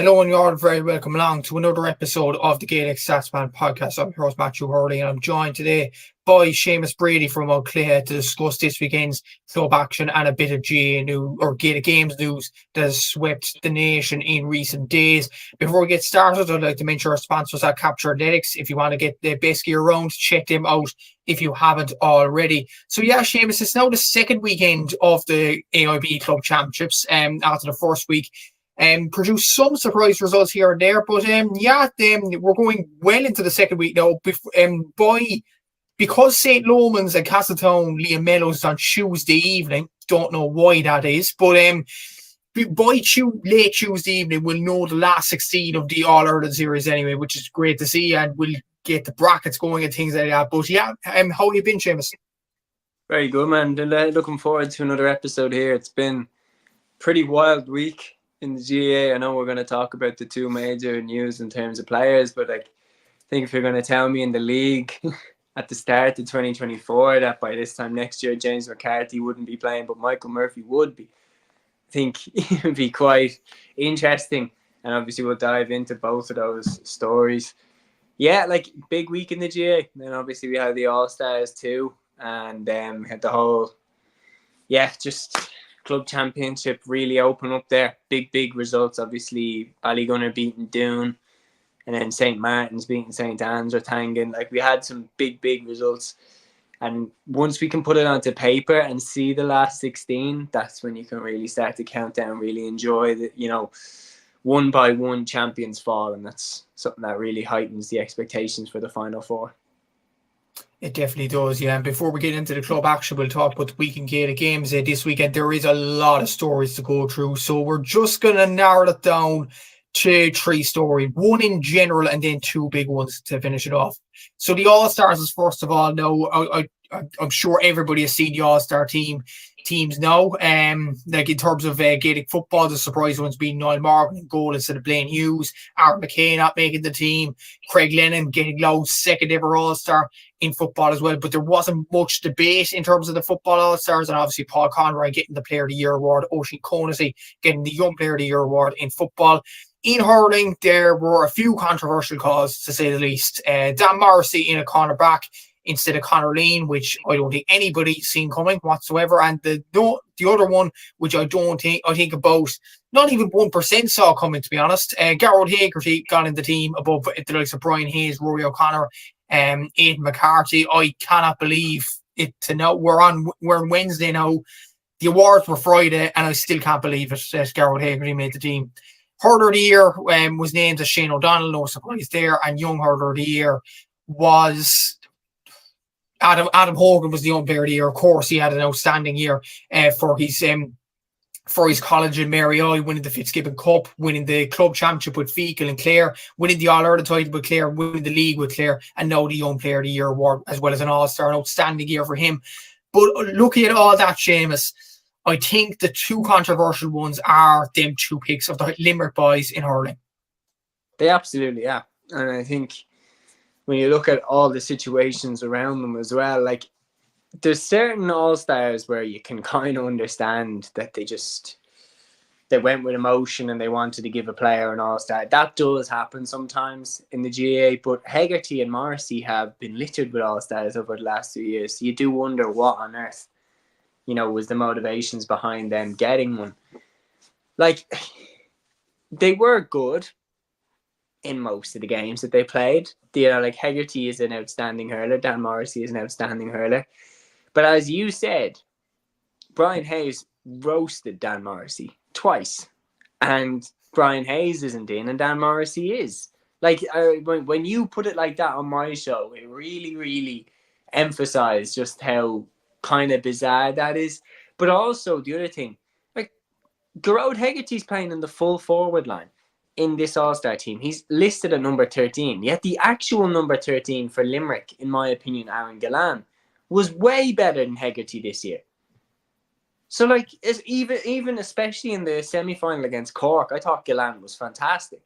Hello and you're all very welcome along to another episode of the Gaelic Statsman podcast. I'm your host Matthew Hurley and I'm joined today by Seamus Brady from O'Clare to discuss this weekend's club action and a bit of GA news or Gaelic Games news that has swept the nation in recent days. Before we get started, I'd like to mention our sponsors at Capture Athletics. If you want to get the best gear around, check them out if you haven't already. So yeah, Seamus, it's now the second weekend of the AIB Club Championships after the first week. Produced some surprise results here and there, but we're going well into the second week now. Because St. Lomans and Castlehaven Liam Mellows on Tuesday evening, don't know why that is, but by late Tuesday evening we'll know the last 16 of the All Ireland series anyway, which is great to see, and we'll get the brackets going and things like that. But yeah, how have you been, Seamus? Very good, man. Looking forward to another episode here. It's been a pretty wild week in the GA. I know we're going to talk about the two major news in terms of players, but I think if you're going to tell me in the league at the start of 2024 that by this time next year James McCarthy wouldn't be playing but Michael Murphy would be, I think it would be quite interesting, and obviously we'll dive into both of those stories. Yeah, big week in the GA. Then obviously we had the All-Stars too, and had the whole just club championship really open up there. Big results. Obviously Ballygunner beating Doon, and then St. Martin's beating St. Anne's or Tangan. We had some big results, and once we can put it onto paper and see the last 16, that's when you can really start to count down, really enjoy the one by one champions fall, and that's something that really heightens the expectations for the final four. It definitely does, yeah. And before we get into the club action, we'll talk about the weekend Gaelic Games this weekend. There is a lot of stories to go through, so we're just going to narrow it down to three stories, one in general and then two big ones to finish it off. So the All-Stars is first of all. Now, I'm sure everybody has seen the All-Star teams now. In terms of Gaelic football, the surprise ones being Niall Morgan in goal instead of Blaine Hughes, Aaron McKay not making the team, Craig Lennon getting Louth's second ever All-Star in football as well. But there wasn't much debate in terms of the football All-Stars, and obviously Paul Conroy getting the Player of the Year award, Oisin Conaty getting the Young Player of the Year award in football. In hurling, there were a few controversial calls, to say the least. Dan Morrissey in a corner back instead of Conor Lean, which I don't think anybody seen coming whatsoever. And the other one, which I think about not even 1% saw coming, to be honest. Garrod Hagerty got in the team above the likes of Brian Hayes, Rory O'Connor, Aidan McCarthy. I cannot believe it to know. We're on Wednesday now. The awards were Friday, and I still can't believe it that Garrod Hagerty made the team. Hurler of the Year was named as Shane O'Donnell, no surprise there, and Young Hurler of the Year was Adam Hogan was the Young Player of the Year. Of course, he had an outstanding year for his college in Mary I, winning the Fitzgibbon Cup, winning the club championship with Feakle and Clare, winning the All-Ireland title with Clare, winning the league with Clare, and now the Young Player of the Year award, as well as an All-Star, an outstanding year for him. But looking at all that, Seamus, I think the two controversial ones are them two picks of the Limerick boys in hurling. They absolutely are. And I think when you look at all the situations around them as well, there's certain All-Stars where you can kind of understand that they went with emotion and they wanted to give a player an All-Star. That does happen sometimes in the GA, but Hegarty and Morrissey have been littered with All-Stars over the last 2 years. So you do wonder what on earth was the motivations behind them getting one. They were good in most of the games that they played. Hegarty is an outstanding hurler. Dan Morrissey is an outstanding hurler. But as you said, Brian Hayes roasted Dan Morrissey twice. And Brian Hayes isn't in and Dan Morrissey is. When you put it like that on my show, it really, really emphasized just how kind of bizarre that is. But also the other thing, Garrod Hegarty's playing in the full forward line in this All-Star team. He's listed at number 13, yet the actual number 13 for Limerick, in my opinion, Aaron Gillan, was way better than Hegarty this year. So even especially in the semi-final against Cork, I thought Gillan was fantastic.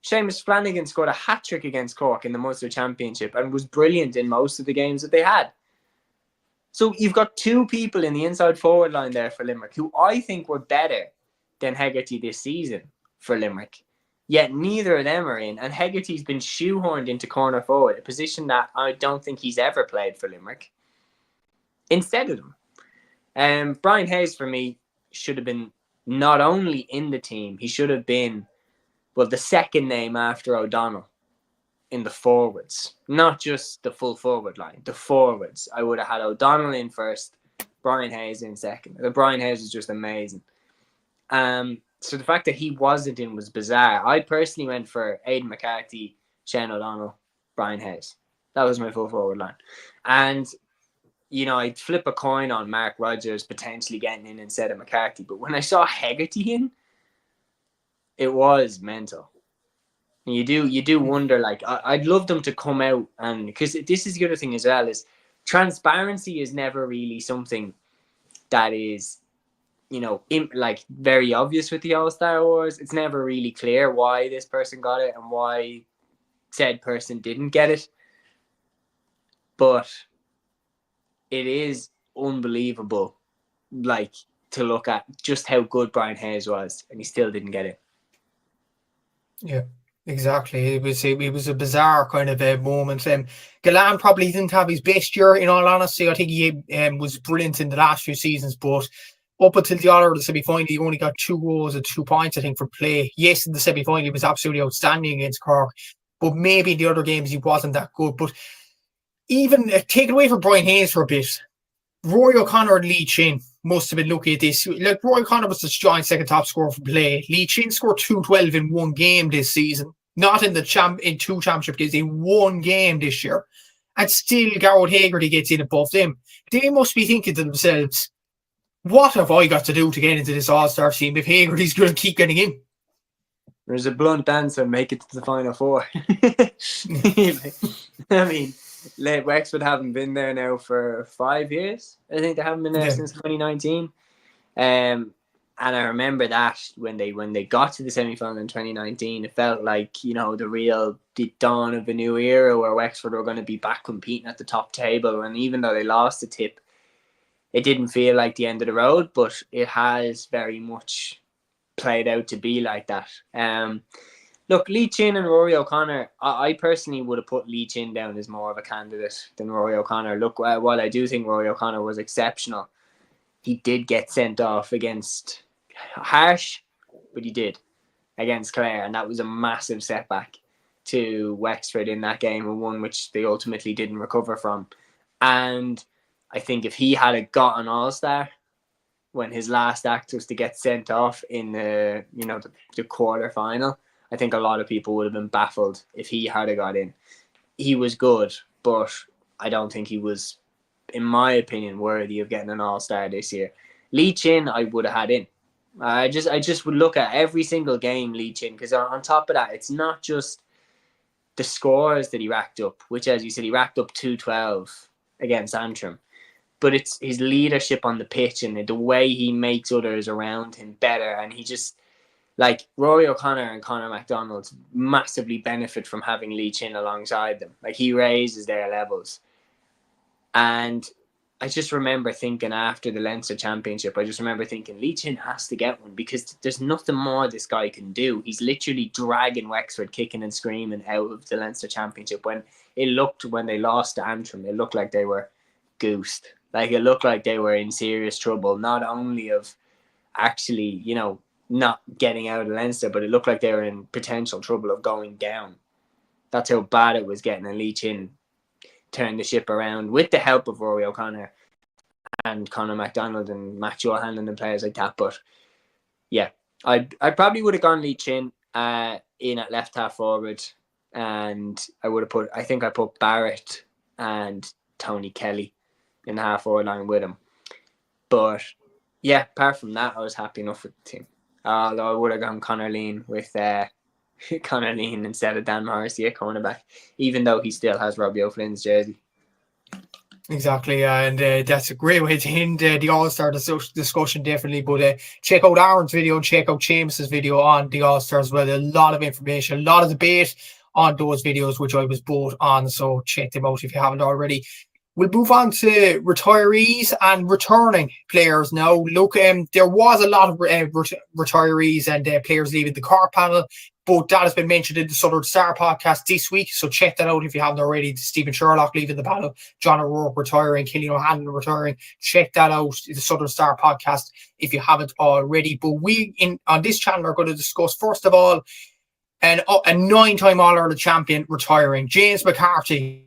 Seamus Flanagan scored a hat-trick against Cork in the Munster Championship and was brilliant in most of the games that they had. So you've got two people in the inside forward line there for Limerick who I think were better than Hegarty this season for Limerick. Yet neither of them are in. And Hegarty's been shoehorned into corner forward, a position that I don't think he's ever played for Limerick, instead of them. Brian Hayes, for me, should have been not only in the team, he should have been, well, the second name after O'Donnell in the forwards. Not just the full forward line, the forwards. I would have had O'Donnell in first, Brian Hayes in second. Brian Hayes is just amazing. So the fact that he wasn't in was bizarre. I personally went for Aidan McCarthy, Shane O'Donnell, Brian Hayes. That was my full forward line. And, you know, I'd flip a coin on Mark Rogers potentially getting in instead of McCarthy. But when I saw Hegarty in, it was mental. And you do wonder, like, I'd love them to come out, and because this is the other thing as well, is transparency is never really something that is, you know, like very obvious with the All-Star Wars. It's never really clear why this person got it and why said person didn't get it. But it is unbelievable, like, to look at just how good Brian Hayes was, and he still didn't get it. Yeah, exactly. It was a bizarre kind of a moment. Clann probably didn't have his best year, in all honesty. I think he was brilliant in the last few seasons, but up until the All the semi-final, he only got 2 goals and 2 points, I think, for play. Yes, in the semi-final, he was absolutely outstanding against Cork, but maybe in the other games, he wasn't that good. But even take it away from Brian Hayes for a bit, Rory O'Connor and Lee Chin must have been looking at this. Like, Rory O'Connor was the joint second top scorer for play. Lee Chin scored 212 in one game this season, not in the in 2 championship games, in 1 game this year. And still, Garrett Hegarty gets in above them. They must be thinking to themselves, what have I got to do to get into this All-Star team if Hegarty's going to keep getting in? There's a blunt answer, make it to the Final Four. I mean, Wexford haven't been there now for 5 years. I think they haven't been there since 2019. And I remember that when they got to the semi-final in 2019, it felt like, you know, the dawn of a new era where Wexford were going to be back competing at the top table. And even though they lost the tip, it didn't feel like the end of the road, but it has very much played out to be like that. Look, Lee Chin and Rory O'Connor, I personally would have put Lee Chin down as more of a candidate than Rory O'Connor. Look, while I do think Rory O'Connor was exceptional, he did get sent off against harsh, but he did, against Clare, and that was a massive setback to Wexford in that game, and one which they ultimately didn't recover from. And I think if he had got an All-Star when his last act was to get sent off in the quarter final, I think a lot of people would have been baffled if he had got in. He was good, but I don't think he was, in my opinion, worthy of getting an All-Star this year. Lee Chin, I would have had in. I just would look at every single game Lee Chin, because on top of that, it's not just the scores that he racked up, which, as you said, he racked up 212 against Antrim. But it's his leadership on the pitch and the way he makes others around him better. And he just, like, Rory O'Connor and Conor MacDonald massively benefit from having Lee Chin alongside them. Like, he raises their levels. And I just remember thinking after the Leinster Championship, Lee Chin has to get one, because there's nothing more this guy can do. He's literally dragging Wexford kicking and screaming out of the Leinster Championship. When they lost to Antrim, it looked like they were goosed. Like, it looked like they were in serious trouble, not only of actually, you know, not getting out of Leinster, but it looked like they were in potential trouble of going down. That's how bad it was getting. And Lee Chin turned the ship around with the help of Rory O'Connor and Conor MacDonald and Matt Johann and players like that. But yeah, I probably would have gone Lee Chin in at left half forward, and I put Barrett and Tony Kelly in the half forward line with him. But yeah, apart from that, I was happy enough with the team. Although I would have gone Conor Lean with Conor Lean instead of Dan Morrissey at cornerback, even though he still has Robbie O'Flynn's jersey. Exactly, and that's a great way to end the All-Star discussion, definitely. But check out Aaron's video and check out Seamus's video on the All-Star as well. A lot of information, a lot of debate on those videos, which I was both on, so check them out if you haven't already. We'll move on to retirees and returning players now. Look, there was a lot of retirees and players leaving the car panel, but that has been mentioned in the Southern Star podcast this week, so check that out if you haven't already. Stephen Sherlock leaving the panel, John O'Rourke retiring, Killian O'Hanlon retiring. Check that out, the Southern Star podcast, if you haven't already. But we, on this channel, are going to discuss, first of all, a 9-time All-Ireland champion retiring. James McCarthy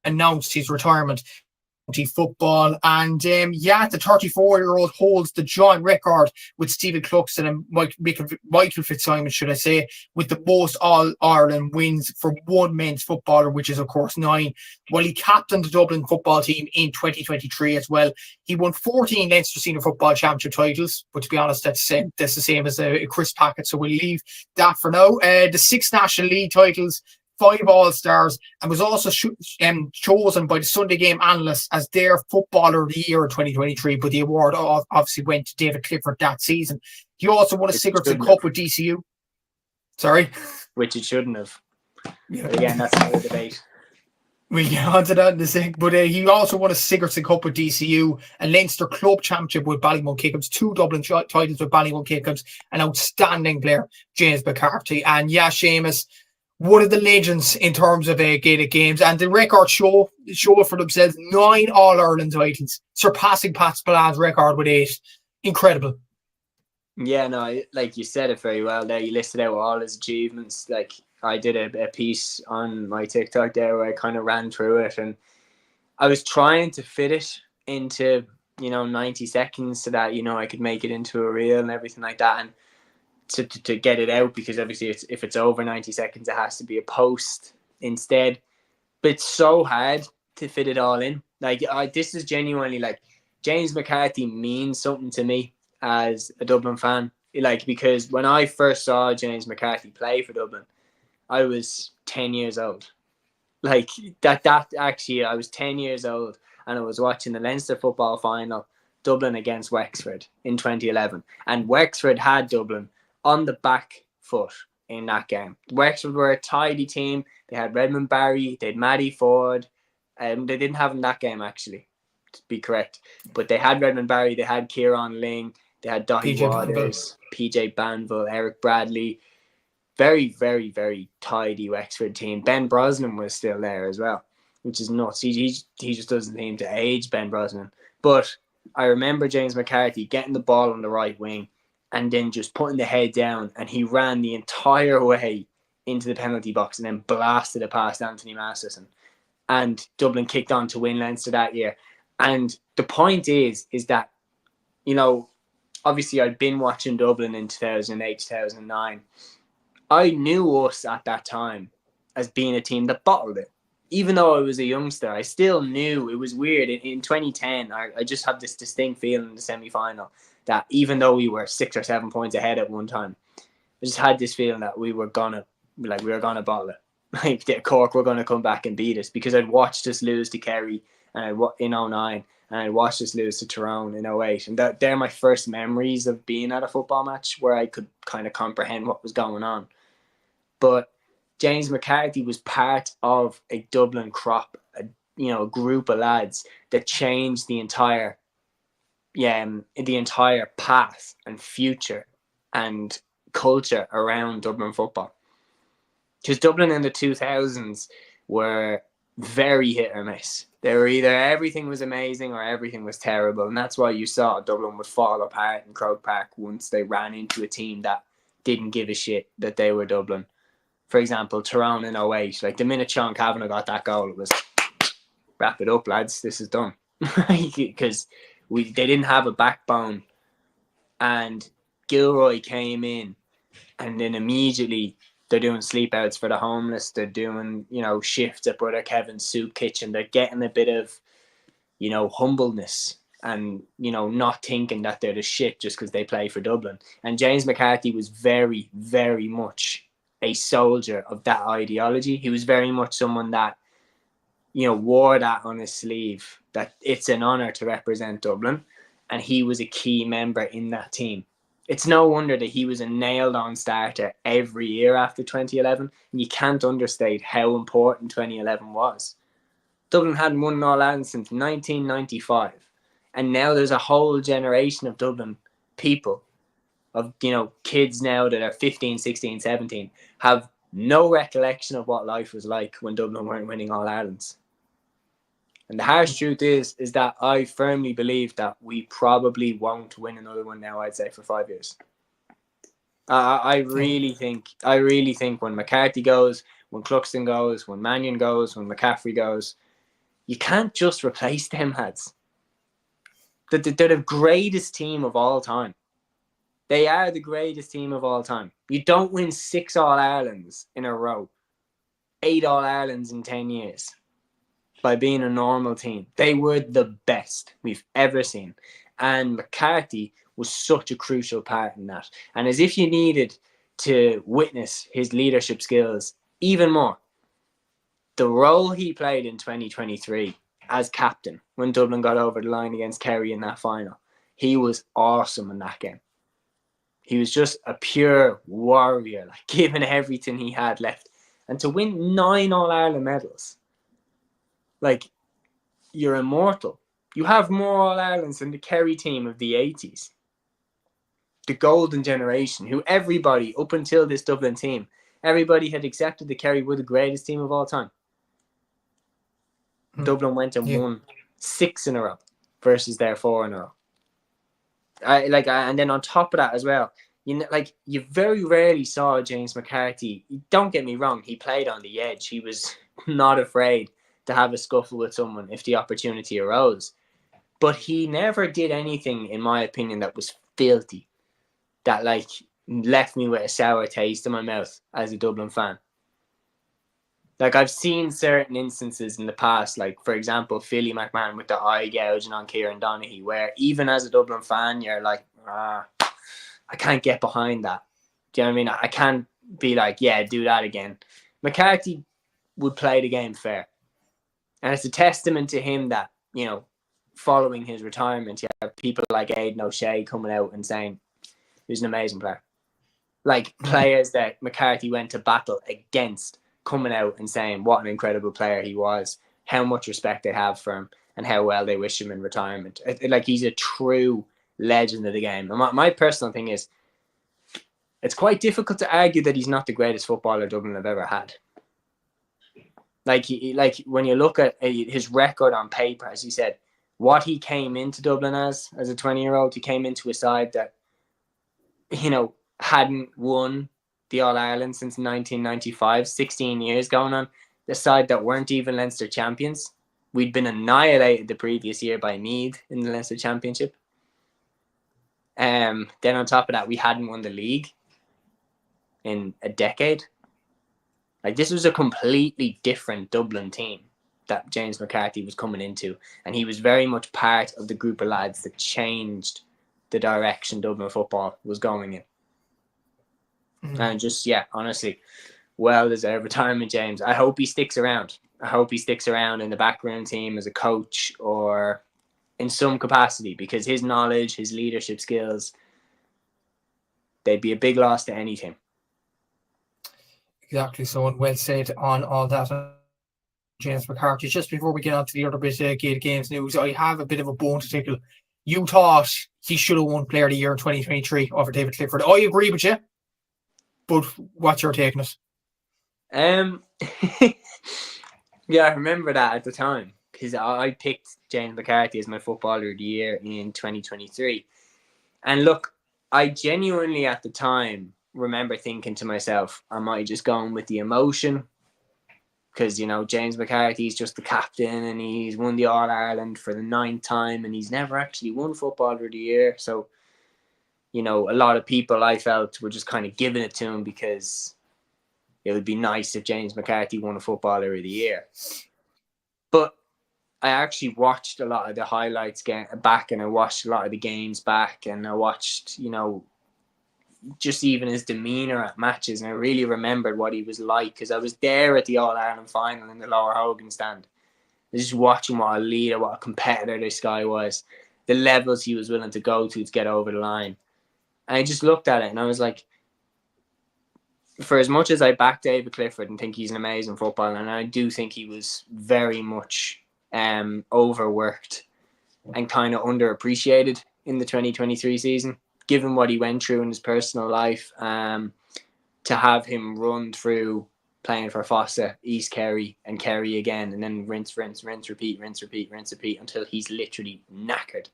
announced his retirement from football, and the 34-year-old holds the joint record with Stephen Cluxton and Michael Fitzsimons, should I say, with the most All-Ireland wins for one men's footballer, which is of course 9. While he captained the Dublin football team in 2023 as well. He won 14 Leinster Senior Football Championship titles, but to be honest, that's the same as Chris Packett, so we'll leave that for now. The 6 National League titles, 5 All-Stars, and was also chosen by the Sunday Game analysts as their Footballer of the Year in 2023, but the award obviously went to David Clifford that season. He also won a Sigurdsson Cup with DCU. Sorry? Which it shouldn't have. Yeah. But again, that's another debate. We'll get on to that in a sec. But he also won a Sigurdsson Cup with DCU, a Leinster Club Championship with Ballymount Kickhams, 2 Dublin titles with Ballymount Kickhams, an outstanding player, James McCarthy. And Seamus, one of the legends in terms of Gaelic games, and the record show for themselves 9 All-Ireland titles, surpassing Pat Spillane's record with 8. Incredible. Yeah, no, like you said it very well there. You listed out all his achievements. Like, I did a piece on my TikTok there where I kind of ran through it, and I was trying to fit it into 90 seconds so that I could make it into a reel and everything like that, and to get it out, because obviously if it's over 90 seconds it has to be a post instead. But it's so hard to fit it all in. Like, this is genuinely, like, James McCarthy means something to me as a Dublin fan. Like, because when I first saw James McCarthy play for Dublin, I was 10 years old. Like, that actually, I was 10 years old, and I was watching the Leinster football final, Dublin against Wexford in 2011, and Wexford had Dublin on the back foot in that game. Wexford were a tidy team. They had Redmond Barry, they had Matty Ford. They didn't have in that game, actually, to be correct. But they had Redmond Barry, they had Ciaran Ling, they had Daithí Waters, PJ Banville, Eric Bradley. Very, very, very tidy Wexford team. Ben Brosnan was still there as well, which is nuts. He just doesn't seem to age, Ben Brosnan. But I remember James McCarthy getting the ball on the right wing and then just putting the head down, and he ran the entire way into the penalty box and then blasted it past Anthony Masterson. And Dublin kicked on to win Leinster that year. And the point is that, obviously I'd been watching Dublin in 2008, 2009. I knew us at that time as being a team that bottled it. Even though I was a youngster, I still knew. It was weird. In 2010, I just had this distinct feeling in the semi-final that even though we were 6 or 7 points ahead at one time, I just had this feeling that we were gonna bottle it. Like, the Cork were gonna come back and beat us, because I'd watched us lose to Kerry and in 09, and I watched us lose to Tyrone in 08. And they're my first memories of being at a football match where I could kind of comprehend what was going on. But James McCarthy was part of a Dublin crop, a group of lads that changed the entire path and future and culture around Dublin football. Because Dublin in the 2000s were very hit or miss. They were either everything was amazing or everything was terrible. And that's why you saw Dublin would fall apart in Croke Park once they ran into a team that didn't give a shit that they were Dublin. For example, Tyrone in 08, like the minute Sean Kavanagh got that goal, it was wrap it up, lads, this is done. Because they didn't have a backbone. And Gilroy came in, and then immediately they're doing sleepouts for the homeless. They're doing, shifts at Brother Kevin's soup kitchen. They're getting a bit of, humbleness and, not thinking that they're the shit just because they play for Dublin. And James McCarthy was very, very much a soldier of that ideology. He was very much someone that, wore that on his sleeve, that it's an honour to represent Dublin. And he was a key member in that team. It's no wonder that he was a nailed-on starter every year after 2011. And you can't understate how important 2011 was. Dublin hadn't won an All-Ireland since 1995. And now there's a whole generation of Dublin people, of, you know, kids now that are 15, 16, 17, have no recollection of what life was like when Dublin weren't winning All-Irelands. And the harsh truth is that I firmly believe that we probably won't win another one now, I'd say, for 5 years. I really think when McCarthy goes, when Cluxton goes, when Mannion goes, when McCaffrey goes, you can't just replace them lads. They're the greatest team of all time. They are the greatest team of all time. You don't win 6 All-Irelands in a row, 8 All-Irelands in 10 years by being a normal team. They were the best we've ever seen. And McCarthy was such a crucial part in that. And as if you needed to witness his leadership skills even more, the role he played in 2023 as captain when Dublin got over the line against Kerry in that final, he was awesome in that game. He was just a pure warrior, like giving everything he had left. And to win 9 All-Ireland medals, like, you're immortal. You have more All-Irelands than the Kerry team of the 80s. The golden generation, who everybody, up until this Dublin team, everybody had accepted that Kerry were the greatest team of all time. Dublin went and won 6 in a row versus their 4 in a row. And then on top of that as well, you very rarely saw James McCarthy. Don't get me wrong, he played on the edge. He was not afraid to have a scuffle with someone if the opportunity arose. But he never did anything, in my opinion, that was filthy, that left me with a sour taste in my mouth as a Dublin fan. I've seen certain instances in the past, like, for example, Philly McMahon with the eye gouging on Ciaran Donaghy, where even as a Dublin fan, you're like, I can't get behind that. Do you know what I mean? I can't be like, yeah, do that again. McCarthy would play the game fair. And it's a testament to him that, you know, following his retirement, you have people like Aidan O'Shea coming out and saying he was an amazing player. Like, players that McCarthy went to battle against coming out and saying what an incredible player he was, how much respect they have for him, and how well they wish him in retirement. Like, he's a true legend of the game. And my personal thing is, it's quite difficult to argue that he's not the greatest footballer Dublin have ever had. Like when you look at his record on paper, as he said, what he came into Dublin as a 20-year-old, he came into a side that, you know, hadn't won the All-Ireland since 1995, 16 years going on. The side that weren't even Leinster champions. We'd been annihilated the previous year by Meath in the Leinster Championship. Then on top of that, we hadn't won the league in a decade. Like, this was a completely different Dublin team that James McCarthy was coming into. And he was very much part of the group of lads that changed the direction Dublin football was going in. And just, honestly, well-deserved retirement, James. I hope he sticks around. I hope he sticks around in the backroom team as a coach or in some capacity, because his knowledge, his leadership skills, they'd be a big loss to any team. Exactly. So, and well said on all that, James McCarthy. Just before we get on to the other bit of Gaelic Games news, I have a bit of a bone to tickle. You thought he should have won Player of the Year in 2023 over David Clifford. I agree with you, but what's your take on it? Yeah, I remember that at the time, because I picked James McCarthy as my Footballer of the Year in 2023. And look, I genuinely at the time remember thinking to myself, am I just going with the emotion? Because, you know, James McCarthy's just the captain and he's won the All-Ireland for the 9th time and he's never actually won Footballer of the Year. So, you know, a lot of people, I felt, were just kind of giving it to him because it would be nice if James McCarthy won a Footballer of the Year. But I actually watched a lot of the highlights back, and I watched a lot of the games back, and I watched, you know, just even his demeanour at matches, and I really remembered what he was like, because I was there at the All-Ireland final in the Lower Hogan stand. I was just watching what a leader, what a competitor this guy was, the levels he was willing to go to get over the line. And I just looked at it and I was like, for as much as I back David Clifford and think he's an amazing footballer, and I do think he was very much overworked and kind of underappreciated in the 2023 season, given what he went through in his personal life. To have him run through playing for Fossa, East Kerry, and Kerry again, and then rinse, repeat until he's literally knackered,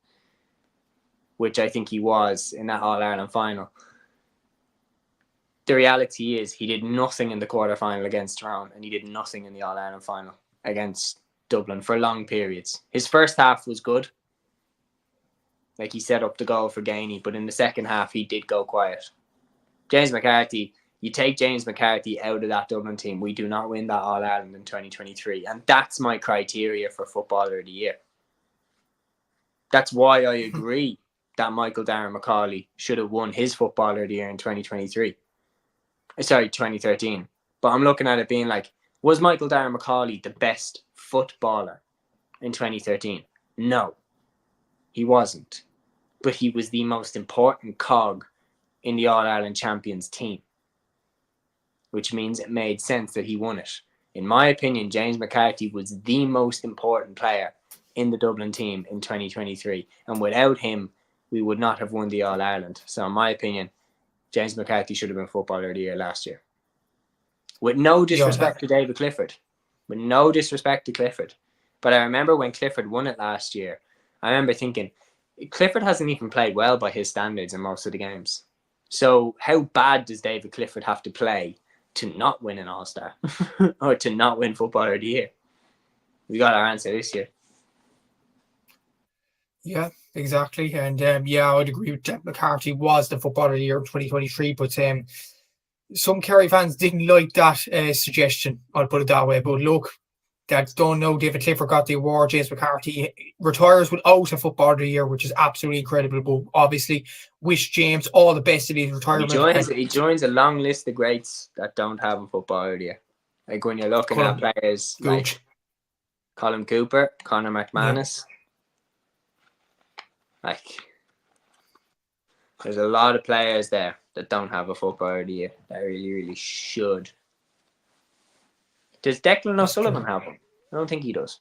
which I think he was in that All-Ireland final. The reality is he did nothing in the quarterfinal against Tyrone, and he did nothing in the All-Ireland final against Dublin for long periods. His first half was good. Like, he set up the goal for Gainey, but in the second half, he did go quiet. James McCarthy, you take James McCarthy out of that Dublin team, we do not win that All-Ireland in 2023. And that's my criteria for Footballer of the Year. That's why I agree that Michael Darragh Macaulay should have won his Footballer of the Year in 2013. But I'm looking at it being like, was Michael Darragh Macaulay the best footballer in 2013? No, he wasn't. But he was the most important cog in the All-Ireland champions team, which means it made sense that he won it. In my opinion, James McCarthy was the most important player in the Dublin team in 2023. And without him, we would not have won the All-Ireland. So in my opinion, James McCarthy should have been Footballer of the Year last year. With no disrespect to David Clifford. With no disrespect to Clifford. But I remember when Clifford won it last year, I remember thinking, Clifford hasn't even played well by his standards in most of the games. So how bad does David Clifford have to play to not win an All-Star or to not win Footballer of the Year? We got our answer this year. Yeah, exactly. And yeah, I would agree with that. McCarthy was the Footballer of the Year in 2023, but some Kerry fans didn't like that suggestion, I'll put it that way. But look, that don't know, David Clifford got the award, James McCarthy retires without a Footballer of the Year, which is absolutely incredible. But obviously, wish James all the best in his retirement. He joins a long list of greats that don't have a Footballer of the Year. Like when you're looking at players like Colin Cooper, Conor McManus, like there's a lot of players there that don't have a Footballer of the Year that really, really should. Does Declan O'Sullivan have one? I don't think he does.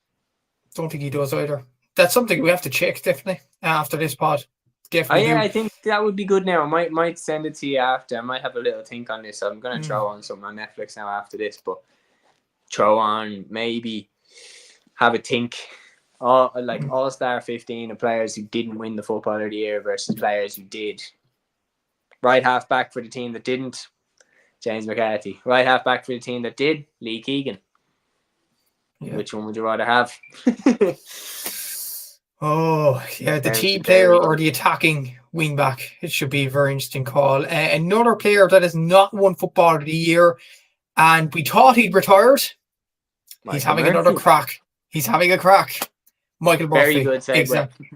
Don't think he does either. That's something we have to check, definitely, after this pod. Definitely. I think that would be good now. I might send it to you after. I might have a little think on this. I'm going to throw on something on Netflix now after this, but throw on, maybe have a think. All-Star 15 of players who didn't win the Footballer of the Year versus players who did. Right half back for the team that didn't, James McCarthy. Right half back for the team that did, Lee Keegan. Yeah. Which one would you rather have? The team player or the attacking wing back. It should be a very interesting call. Another player that has not won Footballer of the Year, and we thought he'd retired. He's having another crack. He's having a crack. Michael Murphy. Very good segue. Exactly.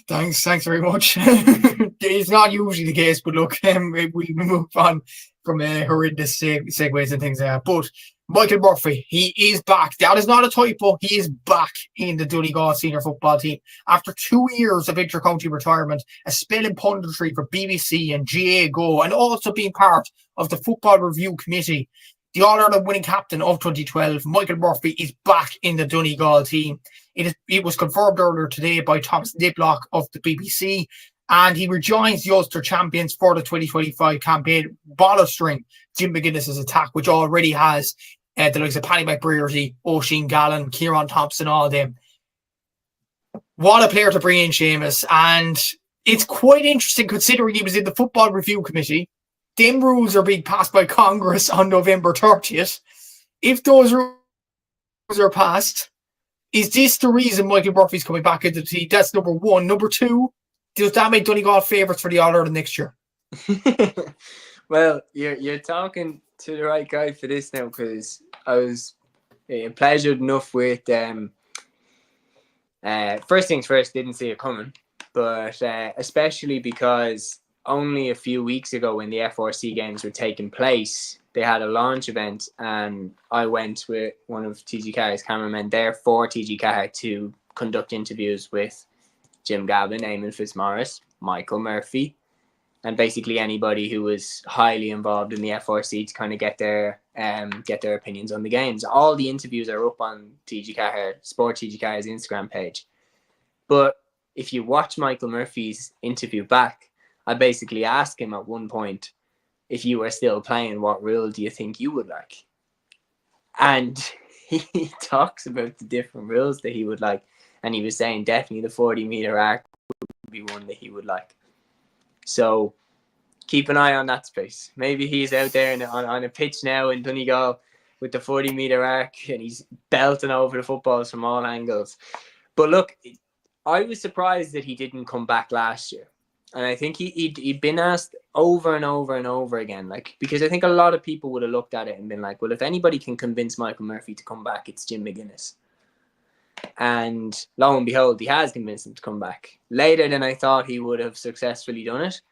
Thanks very much. It's not usually the case, but look, we'll move on from horrendous segues and things like that. But Michael Murphy, he is back. That is not a typo. He is back in the Donegal senior football team. After 2 years of inter-county retirement, a spell in punditry for BBC and GA Go, and also being part of the Football Review Committee, the All-Ireland winning captain of 2012, Michael Murphy, is back in the Donegal team. It was confirmed earlier today by Thomas Niblock of the BBC, and he rejoins the Ulster champions for the 2025 campaign, bolstering Jim McGuinness's attack, which already has the likes of Paddy McBrearty, Oisin Gallen, Ciaran Thompson, all of them. What a player to bring in, Seamus. And it's quite interesting considering he was in the Football Review Committee. Them rules are being passed by Congress on November 30th. If those rules are passed, is this the reason Michael Murphy's coming back into the team? That's number one. Number two, does that make Donegal favourites for the All-Ireland next year? Well, you're talking to the right guy for this now, because I was pleasured enough with first things first, didn't see it coming, but especially because only a few weeks ago when the FRC games were taking place, they had a launch event, and I went with one of TG Carr's cameramen there for TG Carr to conduct interviews with Jim Gavin, Eamon Fitzmaurice, Michael Murphy, and basically anybody who was highly involved in the FRC to kind of get their opinions on the games. All the interviews are up on Sport TG4's Instagram page. But if you watch Michael Murphy's interview back, I basically asked him at one point, if you were still playing, what rule do you think you would like? And he talks about the different rules that he would like. And he was saying definitely the 40-metre arc would be one that he would like. So keep an eye on that space. Maybe he's out there on a pitch now in Donegal with the 40-metre arc and he's belting over the footballs from all angles. But look, I was surprised that he didn't come back last year. And I think he'd been asked over and over and over again, like, because I think a lot of people would have looked at it and been like, well, if anybody can convince Michael Murphy to come back, it's Jim McGuinness. And lo and behold, he has convinced him to come back. Later than I thought he would have successfully done it.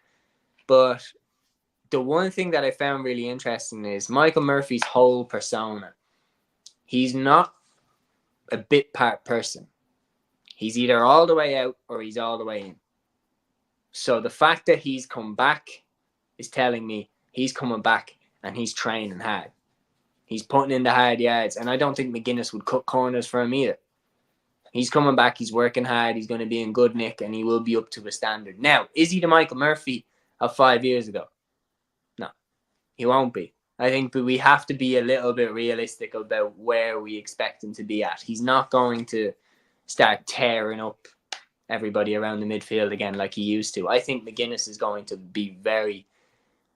But the one thing that I found really interesting is Michael Murphy's whole persona. He's not a bit part person. He's either all the way out or he's all the way in. So the fact that he's come back is telling me he's coming back and he's training hard. He's putting in the hard yards. And I don't think McGuinness would cut corners for him either. He's coming back. He's working hard. He's going to be in good nick and he will be up to a standard. Now, is he the Michael Murphy of 5 years ago? No, he won't be. I think we have to be a little bit realistic about where we expect him to be at. He's not going to start tearing up everybody around the midfield again like he used to. I think McGuinness is going to be very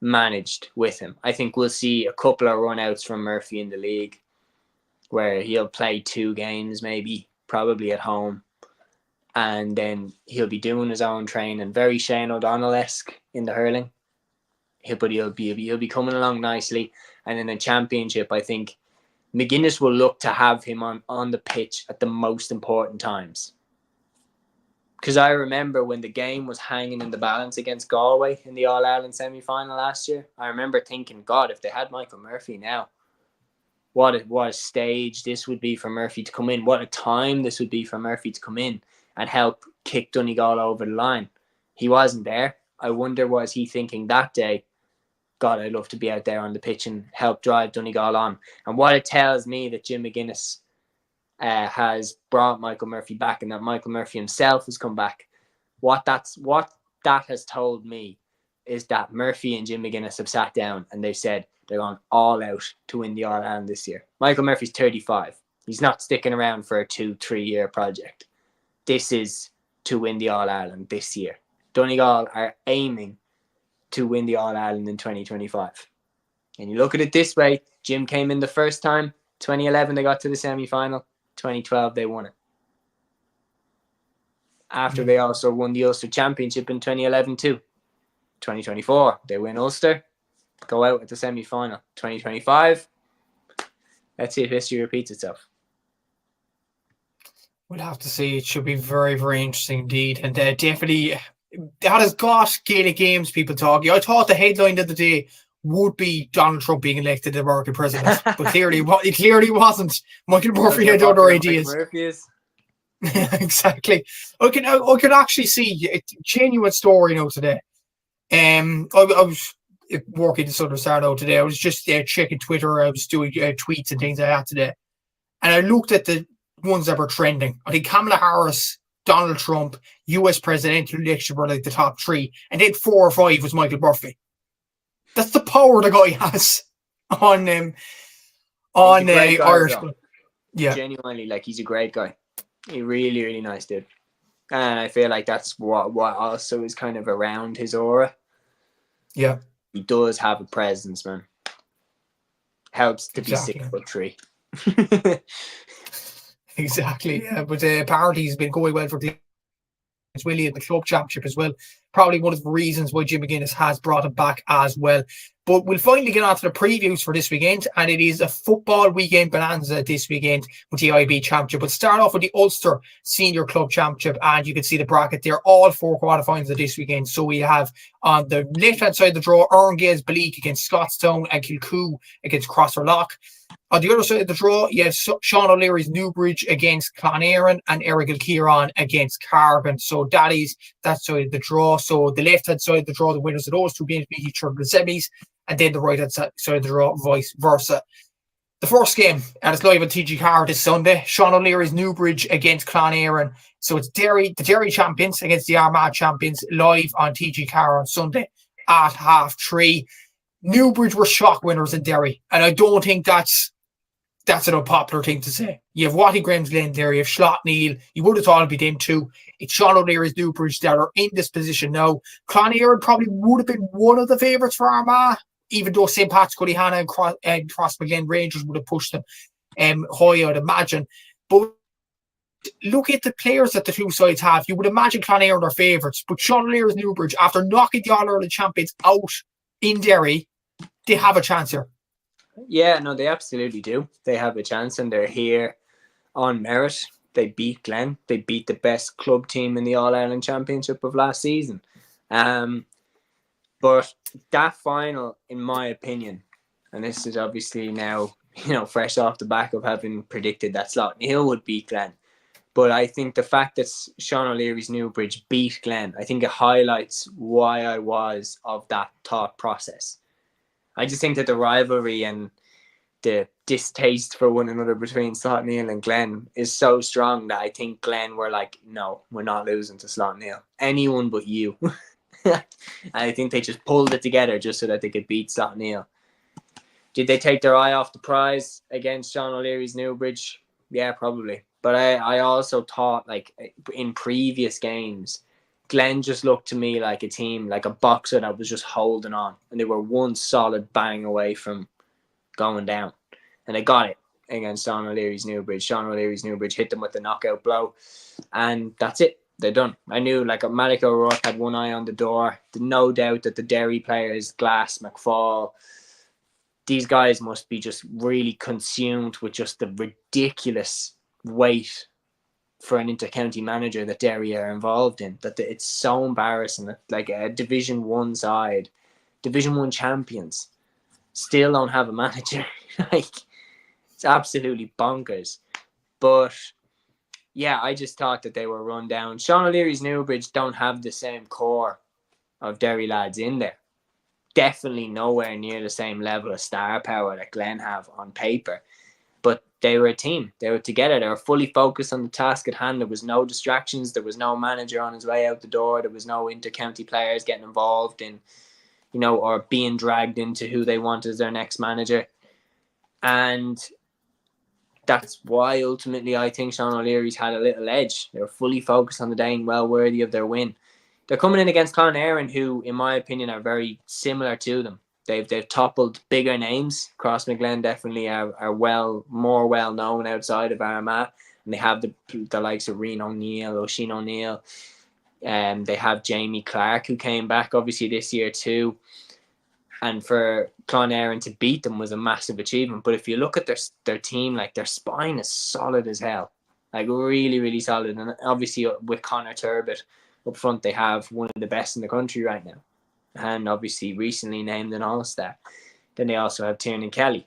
managed with him. I think we'll see a couple of run-outs from Murphy in the league where he'll play 2 games maybe, probably at home, and then he'll be doing his own training, very Shane O'Donnell-esque in the hurling. But he'll be coming along nicely. And in the championship, I think McGuinness will look to have him on the pitch at the most important times. Because I remember when the game was hanging in the balance against Galway in the All-Ireland semi-final last year, I remember thinking, God, if they had Michael Murphy now, what a stage this would be for Murphy to come in. What a time this would be for Murphy to come in and help kick Donegal over the line. He wasn't there. I wonder, was he thinking that day, God, I'd love to be out there on the pitch and help drive Donegal on. And what it tells me that Jim McGuinness has brought Michael Murphy back and that Michael Murphy himself has come back. What that has told me is that Murphy and Jim McGuinness have sat down and they've said they're going all out to win the All-Ireland this year. Michael Murphy's 35. He's not sticking around for a 2-3 year project. This is to win the All-Ireland this year. Donegal are aiming to win the All-Ireland in 2025. And you look at it this way, Jim came in the first time, 2011 they got to the semi-final, 2012 they won it. After they also won the Ulster Championship in 2011 too. 2024 they win Ulster, go out at the semi-final. 2025, let's see if history repeats itself. We'll have to see. It should be very, very interesting indeed. And definitely, that has got Gaelic games people talking. I thought the headline of the day would be Donald Trump being elected the American president, but clearly wasn't. Michael Murphy had other ideas. Exactly. I can actually see a genuine story now today. I was working the Southern Star now today. I was just checking Twitter. I was doing tweets and things like that today. And I looked at the ones that were trending. I think Kamala Harris, Donald Trump, US presidential election were like the top 3. And then 4 or 5 was Michael Murphy. That's the power the guy has on Irish. Yeah. Genuinely, like, he's a great guy. He really, really nice dude. And I feel like that's what also is kind of around his aura. Yeah. He does have a presence, man. Helps to be 6'3". Exactly, yeah. But apparently he's been going well for Willie in the club championship as well. Probably one of the reasons why Jim McGuinness has brought him back as well. But we'll finally get on to the previews for this weekend, and it is a football weekend bonanza this weekend with the IB Championship. We'll start off with the Ulster Senior Club Championship, and you can see the bracket there, all 4 quarterfinals of this weekend. So we have on the left-hand side of the draw, Erriann Gaels Belleek against Scotstown and Kilcoo against Crosserlough. On the other side of the draw, you have Sean O'Leary's Newbridge against Clann and Errigal Ciaran against Cargin. So that is that side of the draw. So the left-hand side of the draw, the winners of those two games beat each other in the semis, and then the right-hand side of the draw, vice versa. The first game, and it's live on TG Car this Sunday. Sean O'Leary's Newbridge against Clann Eireann. So it's the Derry champions against the Armagh champions, live on TG Car on Sunday at 3:30. Newbridge were shock winners in Derry, and I don't think that's an unpopular thing to say. You have Watty Graham's Glen there, you have Slotneil, you would have thought it'd be them two. It's Sean O'Leary's Newbridge that are in this position now. Clann Eireann probably would have been one of the favourites for Armagh, even though St. Pat's, Cullihana and Crossmaglen Rangers would have pushed them high, I'd imagine. But look at the players that the two sides have. You would imagine Clann Eireann are favourites, but Sean O'Leary's Newbridge, after knocking the All-Ireland champions out in Derry, they have a chance here. Yeah, no, they absolutely do. They have a chance, and they're here on merit. They beat Glen. They beat the best club team in the All-Ireland Championship of last season. But that final, in my opinion, and this is obviously now, fresh off the back of having predicted that Slotneil would beat Glen. But I think the fact that Sean O'Leary's Newbridge beat Glen, I think it highlights why I was of that thought process. I just think that the rivalry and the distaste for one another between Slotneil and Glen is so strong that I think Glen were like, no, we're not losing to Slotneil. Anyone but you. And I think they just pulled it together just so that they could beat Slotneil. Did they take their eye off the prize against Sean O'Leary's Newbridge? Yeah, probably. But I also thought, like, in previous games, Glen just looked to me like a team, like a boxer that was just holding on. And they were one solid bang away from going down. And they got it against Sean O'Leary's Newbridge. Sean O'Leary's Newbridge hit them with the knockout blow. And that's it. They're done. I knew, like, Malik O'Rourke had one eye on the door. No doubt that the Derry players, Glass, McFall, these guys must be just really consumed with just the ridiculous weight for an inter-county manager that Derry are involved in, that it's so embarrassing that, like, a Division 1 side, Division 1 champions, still don't have a manager. Like, it's absolutely bonkers. But yeah, I just thought that they were run down. Sean O'Leary's Newbridge don't have the same core of Derry lads in there. Definitely nowhere near the same level of star power that Glen have on paper. But they were a team. They were together. They were fully focused on the task at hand. There was no distractions. There was no manager on his way out the door. There was no inter-county players getting involved in, or being dragged into who they want as their next manager. And that's why ultimately I think Sean O'Leary's had a little edge. They were fully focused on the day and well worthy of their win. They're coming in against Clann Eireann, who, in my opinion, are very similar to them. They've toppled bigger names. Crossmaglen definitely are more well known outside of Armagh, and they have the likes of Rian O'Neill, Oisin O'Neill, and they have Jamie Clark, who came back obviously this year too. And for Clann Eireann to beat them was a massive achievement. But if you look at their team, like, their spine is solid as hell, like really, really solid. And obviously with Conor Turbett up front, they have one of the best in the country right now, and obviously recently named an All-Star. Then they also have Tiernan Kelly,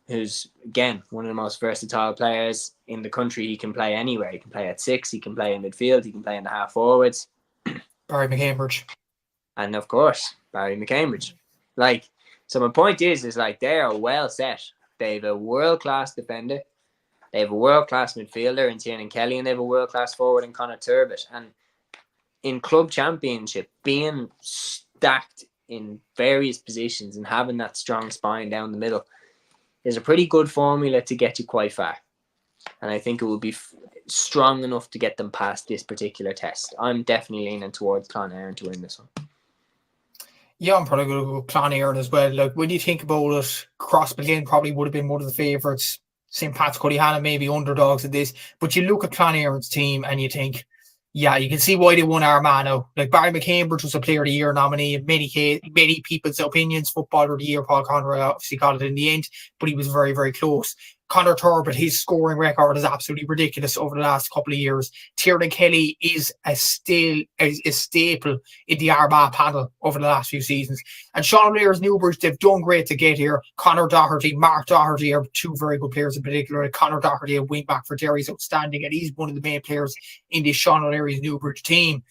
who's, again, one of the most versatile players in the country. He can play anywhere. He can play at 6, he can play in midfield, he can play in the half forwards. Barry McCambridge. And of course, Barry McCambridge. Like, so my point is like, they are well set. They have a world-class defender, they have a world-class midfielder in Tiernan Kelly, and they have a world-class forward in Conor Turbett. And in club championship, being stacked in various positions and having that strong spine down the middle is a pretty good formula to get you quite far. And I think it will be strong enough to get them past this particular test. I'm definitely leaning towards Clann Eireann to win this one. Yeah, I'm probably going to go Clann Eireann as well. Like, when you think about it, Crossmaglen probably would have been one of the favourites. St. Pat's, Cullihana maybe underdogs at this. But you look at Clann Eireann's team and you think, yeah, you can see why they won Armagh now. Like, Barry McCambridge was a Player of the Year nominee in many people's opinions. Footballer of the Year, Paul Conroy obviously got it in the end, but he was very, very close. Conor Turbett, his scoring record is absolutely ridiculous over the last couple of years. Tiernan Kelly is a staple in the Armagh panel over the last few seasons. And Sean O'Leary's Newbridge, they've done great to get here. Conor Doherty, Mark Doherty are two very good players in particular. Conor Doherty, a wing back for Derry, is outstanding, and he's one of the main players in this Sean O'Leary's Newbridge team.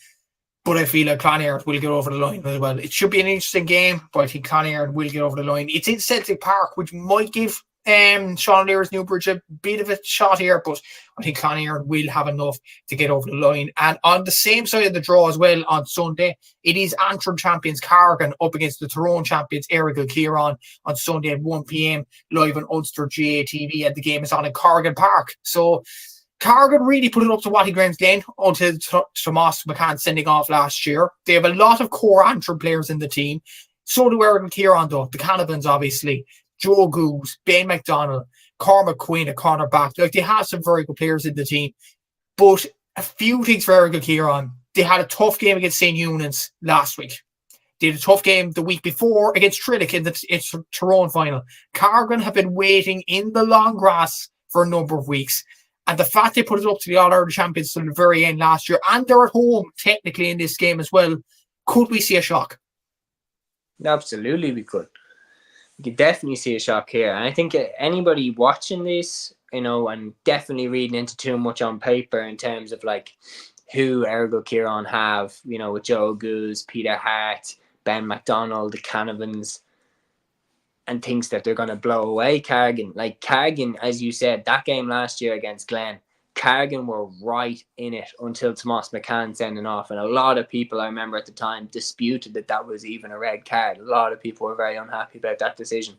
But I feel like Clann will get over the line as well. It should be an interesting game, but I think Clann will get over the line. It's in Celtic Park, which might give Sean O'Leary's Newbridge a bit of a shot here, but I think Clann will have enough to get over the line. And on the same side of the draw as well, on Sunday, it is Antrim champions Cargin up against the Tyrone champions Errigal Ciaran on Sunday at 1 p.m. live on Ulster GATV, and the game is on in Cargin Park. So Cargin really put it up to Watty Glen until Tomas McCann sending off last year. They have a lot of core Antrim players in the team. So do Errigal Ciaran, though. The Canavans, obviously. Joe Goose, Ben McDonald, Cormac Quinn, a cornerback. Like, they have some very good players in the team. But a few things for Errigal Ciaran. They had a tough game against St. Eunan's last week. They had a tough game the week before against Trillick in the Tyrone final. Cargin have been waiting in the long grass for a number of weeks. And the fact they put it up to the All-Ireland champions to the very end last year, and they're at home technically in this game as well, could we see a shock? Absolutely, we could. We could definitely see a shock here. And I think anybody watching this, and definitely reading into too much on paper in terms of like who Errigal Ciaran have, with Joe Goose, Peter Hart, Ben McDonald, the Canavans, and thinks that they're going to blow away Cargin. Like Cargin, as you said, that game last year against Clann, Cargin were right in it until Tomas McCann sending off. And a lot of people, I remember at the time, disputed that was even a red card. A lot of people were very unhappy about that decision.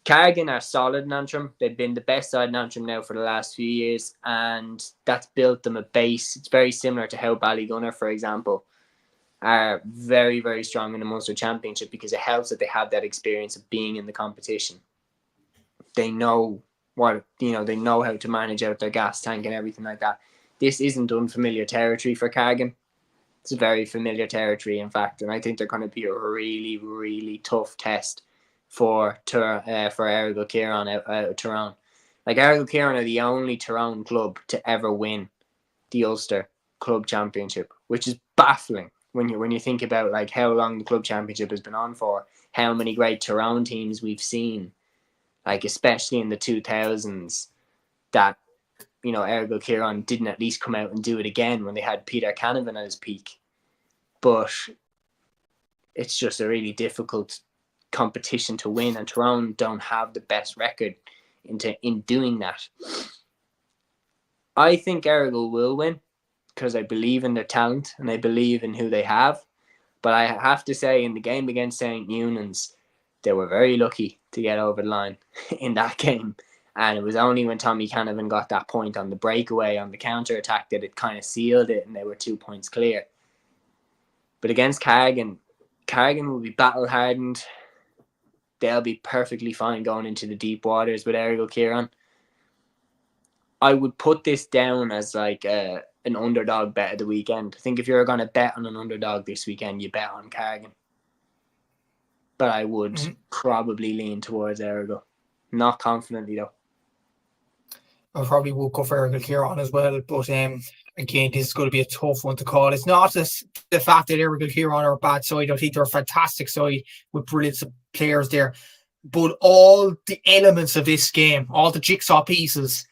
Cargin are solid in Antrim. They've been the best side in Antrim now for the last few years. And that's built them a base. It's very similar to how Ballygunner, for example, are very, very strong in the Munster Championship, because it helps that they have that experience of being in the competition. They know they know how to manage out their gas tank and everything like that. This isn't unfamiliar territory for Cargin. It's very familiar territory, in fact, and I think they're going to be a really, really tough test for Errigal Ciaran out of Tyrone. Like, Errigal Ciaran are the only Tyrone club to ever win the Ulster Club Championship, which is baffling when you think about like how long the club championship has been on for, how many great Tyrone teams we've seen, like especially in the 2000s, that Errigal Ciaran didn't at least come out and do it again when they had Peter Canavan at his peak. But it's just a really difficult competition to win, and Tyrone don't have the best record in doing that. I think Errigal will win, because I believe in their talent and I believe in who they have. But I have to say, in the game against St. Eunan's, they were very lucky to get over the line in that game. And it was only when Tommy Canavan got that point on the breakaway, on the counter-attack, that it kind of sealed it and they were 2 points clear. But against Cargin will be battle-hardened. They'll be perfectly fine going into the deep waters with Errigal Ciaran. I would put this down as like an underdog bet of the weekend. I think if you're going to bet on an underdog this weekend, you bet on Cargin. But I would probably lean towards Errigal. Not confidently, though. I probably will go for Errigal Ciaran as well. But again, this is going to be a tough one to call. It's not just the fact that Errigal Ciaran are a bad side. I think they're a fantastic side with brilliant players there. But all the elements of this game, all the jigsaw pieces,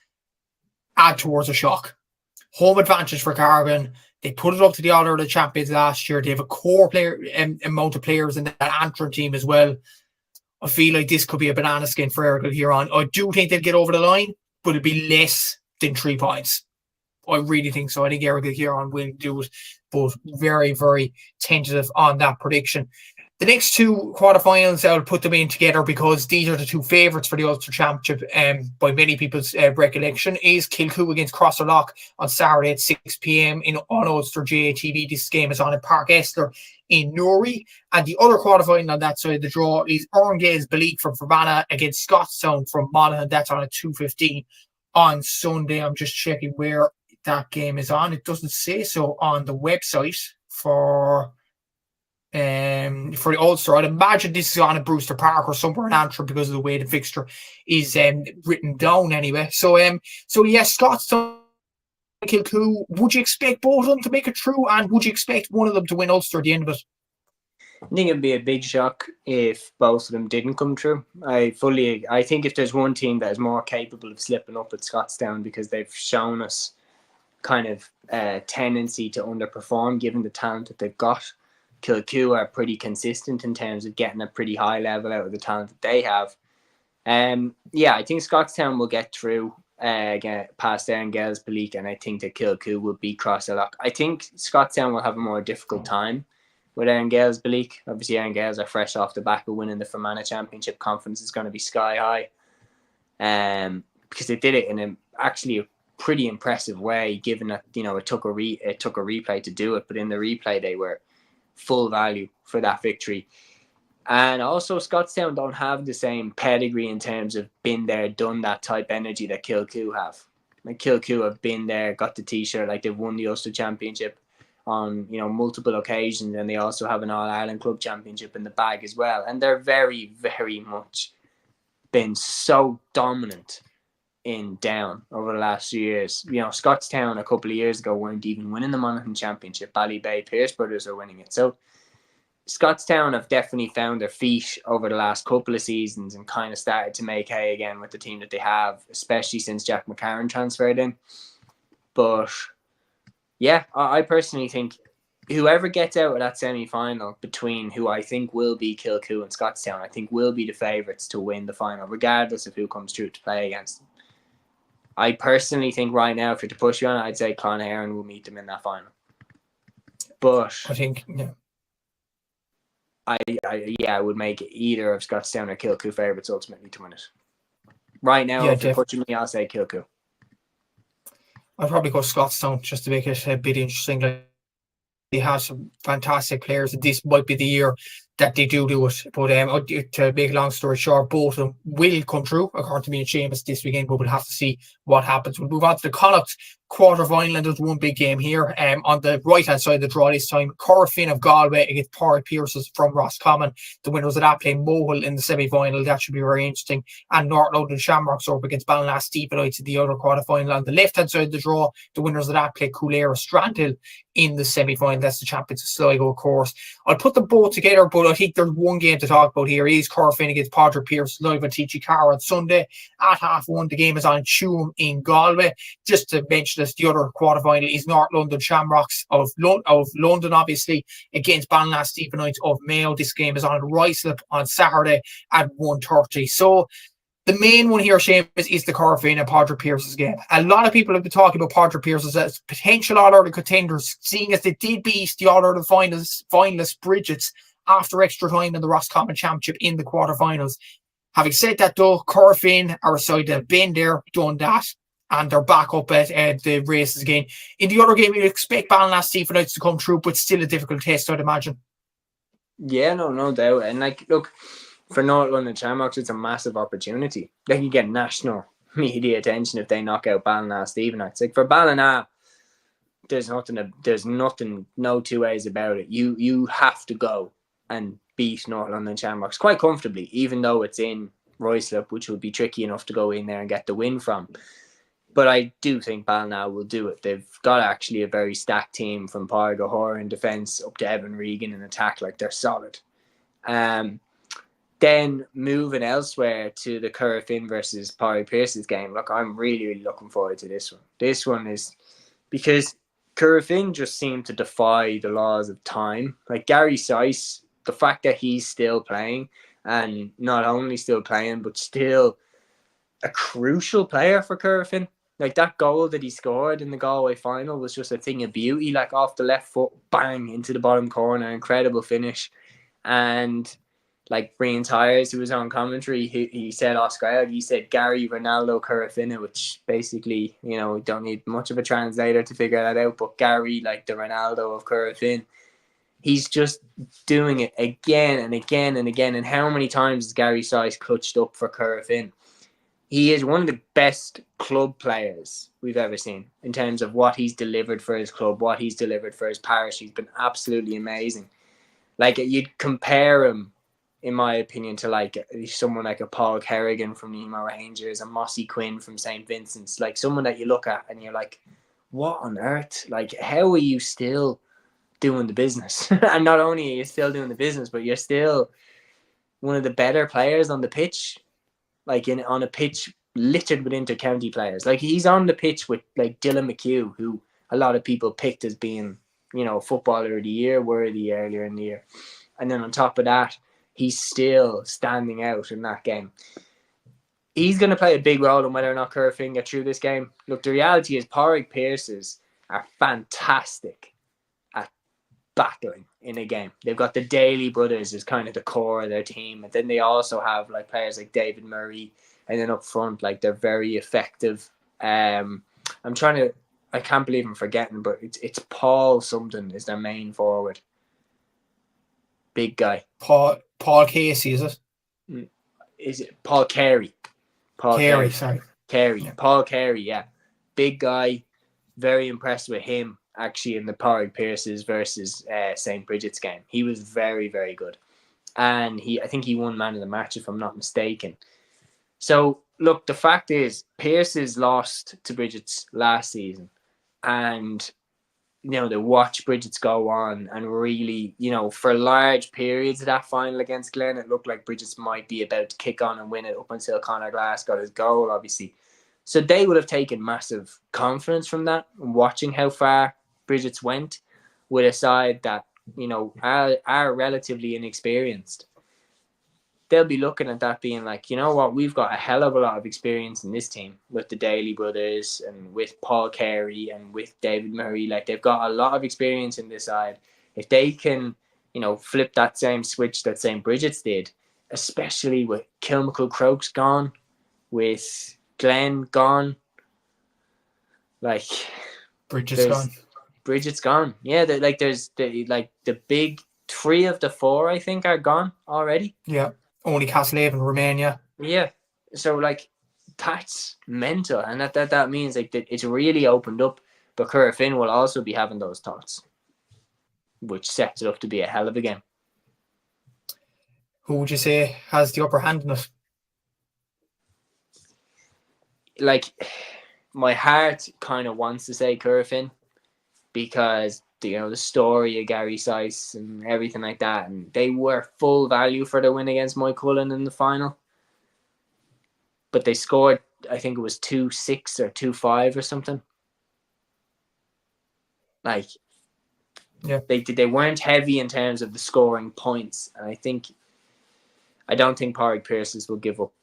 add towards a shock. Home advantage for Cargin. They put it up to the All-Ireland champions last year. They have a core player amount of players in that Antrim team as well. I feel like this could be a banana skin for Errigal Ciaran. I do think they'll get over the line, but it'll be less than 3 points. I really think so. I think Errigal Ciaran will do it, but very, very tentative on that prediction. The next two quarterfinals, I'll put them in together because these are the two favourites for the Ulster Championship by many people's recollection, is Kilcoo against Crosserlough on Saturday at 6 p.m. on Ulster GATV. This game is on in Park Esler in Newry. And the other quarterfinal on that side of the draw is Gaels Belleek from Fermanagh against Scotstown from Monaghan. That's on at 2:15 on Sunday. I'm just checking where that game is on. It doesn't say so on the website for the Ulster. I'd imagine this is on at Brewster Park or somewhere in Antrim because of the way the fixture is written down anyway. So yes, Scotstown, Kilcoo, would you expect both of them to make it through, and would you expect one of them to win Ulster at the end of it? I think it'd be a big shock if both of them didn't come through. I think if there's one team that is more capable of slipping up, it's Scotstown, because they've shown us kind of tendency to underperform given the talent that they've got. Kilcoo are pretty consistent in terms of getting a pretty high level out of the talent that they have. I think Scotstown will get through get past Erne, Gaels, Belleek, and I think that Kilcoo will beat Crosserlough. I think Scotstown will have a more difficult time with Erne, Gaels, Belleek. Obviously, Erne, Gaels are fresh off the back of winning the Fermanagh Championship. Confidence is going to be sky high, because they did it in actually a pretty impressive way, given that it took a replay to do it, but in the replay they were full value for that victory. And also Scotstown don't have the same pedigree in terms of been there, done that type energy that Kilcoo have. Like Kilcoo have been there, got the t-shirt, like they've won the Ulster Championship on multiple occasions, and they also have an All-Ireland Club Championship in the bag as well. And they're very, very much been so dominant in Down over the last few years. Scotstown a couple of years ago weren't even winning the Monaghan Championship. Ballybay Pearse brothers are winning it. So Scotstown have definitely found their feet over the last couple of seasons and kind of started to make hay again with the team that they have, especially since Jack McCarron transferred in. But yeah, I personally think whoever gets out of that semi-final between who I think will be Kilcoo and Scotstown, I think will be the favourites to win the final, regardless of who comes through to play against them. I personally think right now, if you're to push you on it, I'd say Clann and Eireann will meet them in that final. But I think, yeah. I would make either of Scotstown or Kilcoo favourites ultimately to win it. Right now, if you're pushing me, I'll say Kilcoo. I'd probably go Scotstown just to make it a bit interesting. They have some fantastic players, and this might be the year that they do it. But to make a long story short, both of them will come true, according to me and Seamus this weekend, but we'll have to see what happens. We'll move on to the Connacht quarter-final, and there's one big game here. On the right-hand side of the draw this time, Corofin of Galway against Pearses from Roscommon. The winners of that play Mohill in the semi-final. That should be very interesting. And North London Shamrocks are up against Ballina Stephanites in the other quarter-final. On the left-hand side of the draw, the winners of that play Cuala Strandhill in the semi-final. That's the champions of Sligo, of course. I'll put them both together, but I think there's one game to talk about here. It is Corofin against Padraig Pearse live on TG Car on Sunday at 1:30. The game is on Tuam in Galway. Just to mention this, the other quarter-final is North London Shamrocks of London, obviously, against Ballina Stephanites of Mayo. This game is on Ruislip on Saturday at 1:30. So the main one here, Seamus, is the Corofin and Padraig Pearse's game. A lot of people have been talking about Padraig Pearse as potential All-Ireland contenders, seeing as they did beat the All-Ireland finalists Bridget's after extra time in the Roscommon Championship in the quarterfinals. Having said that, though, Corofin are a side that have been there, done that, and they're back up at the races again. In the other game, you'd expect Ballina Stephanites to come through, but still a difficult test, I'd imagine. Yeah, no doubt. And look, for North London Shamrocks, it's a massive opportunity. They can get national media attention if they knock out Ballina Stephanites. For Ballina, there's nothing, no two ways about it. You have to go and beat North London Shamrocks quite comfortably, even though it's in Ruislip, which would be tricky enough to go in there and get the win from. But I do think Ballina will do it. They've got actually a very stacked team from Pádraig O'Hara in defence up to Evan Regan in attack. They're solid. Then moving elsewhere to the Corofin versus Padraig Pearse's game. Look, I'm really, really looking forward to this one. This one is because Corofin just seemed to defy the laws of time. Gary Sice, the fact that he's still playing, and not only still playing, but still a crucial player for Corofin. That goal that he scored in the Galway final was just a thing of beauty. Off the left foot, bang, into the bottom corner, incredible finish. And Brian Tyres, who was on commentary, he said Oscar, he said Gary Ronaldo Corofin, which basically, don't need much of a translator to figure that out, but Gary, the Ronaldo of Corofin, he's just doing it again and again and again. And how many times has Gary Sice clutched up for Corofin? He is one of the best club players we've ever seen in terms of what he's delivered for his club, what he's delivered for his parish. He's been absolutely amazing. You'd compare him, in my opinion, to someone like a Paul Kerrigan from Nemo Rangers, a Mossy Quinn from St. Vincent's, someone that you look at and you're like, what on earth? How are you still doing the business? And not only are you still doing the business, but you're still one of the better players on the pitch, on a pitch littered with inter-county players. He's on the pitch with Dylan McHugh, who a lot of people picked as being, footballer of the year worthy earlier in the year. And then on top of that, he's still standing out in that game. He's going to play a big role in whether or not Corofin get through this game. Look, the reality is Padraig Pearses are fantastic at battling in a game. They've got the Daly brothers as kind of the core of their team. And then they also have like players like David Murray. And then up front, like they're very effective. I can't believe I'm forgetting, but it's Paul something is their main forward. Big guy. Paul Casey, is it? Is it Paul Carey? Carey, sorry. Carey. Yeah. Paul Carey, yeah. Big guy. Very impressed with him, actually, in the Padraig Pearses versus St. Bridget's game. He was very, very good. And I think he won man of the match, if I'm not mistaken. So, look, the fact is, Pearses lost to Bridget's last season. And, they watch Bridget's go on and really, for large periods of that final against Glen, it looked like Bridget's might be about to kick on and win it up until Conor Glass got his goal, obviously. So they would have taken massive confidence from that, watching how far Bridget's went with a side that, are relatively inexperienced. They'll be looking at that being like, you know what, we've got a hell of a lot of experience in this team with the Daly brothers and with Paul Carey and with David Murray. Like, they've got a lot of experience in this side. If they can, flip that same switch that St. Bridget's did, especially with Kilcoo Crokes gone, with Glenn gone, like Bridget's gone. Yeah, there's the big 3 of the 4, I think, are gone already. Yeah. Only Castlehaven remain, yeah. Yeah. So, that's mental. And that means, that it's really opened up. But Corofin will also be having those thoughts, which sets it up to be a hell of a game. Who would you say has the upper hand in it? My heart kind of wants to say Corofin because the story of Gary Sice and everything like that, and they were full value for the win against Cullen in the final. But they scored, I think it was 2-6 or 2-5 or something. Yeah, they weren't heavy in terms of the scoring points, and I don't think Padraig Pearses will give up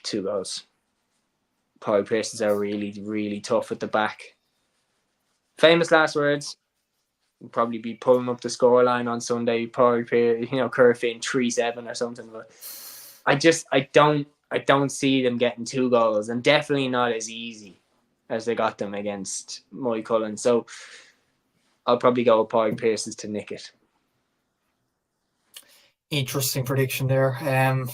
2 goals. Padraig Pearses are really, really tough at the back. Famous last words. We'll probably be pulling up the scoreline on Sunday. Padraig Pearses, Corofin 3-7 or something. But I don't see them getting 2 goals, and definitely not as easy as they got them against Cullen. So I'll probably go with Padraig Pearses to nick it. Interesting prediction there. To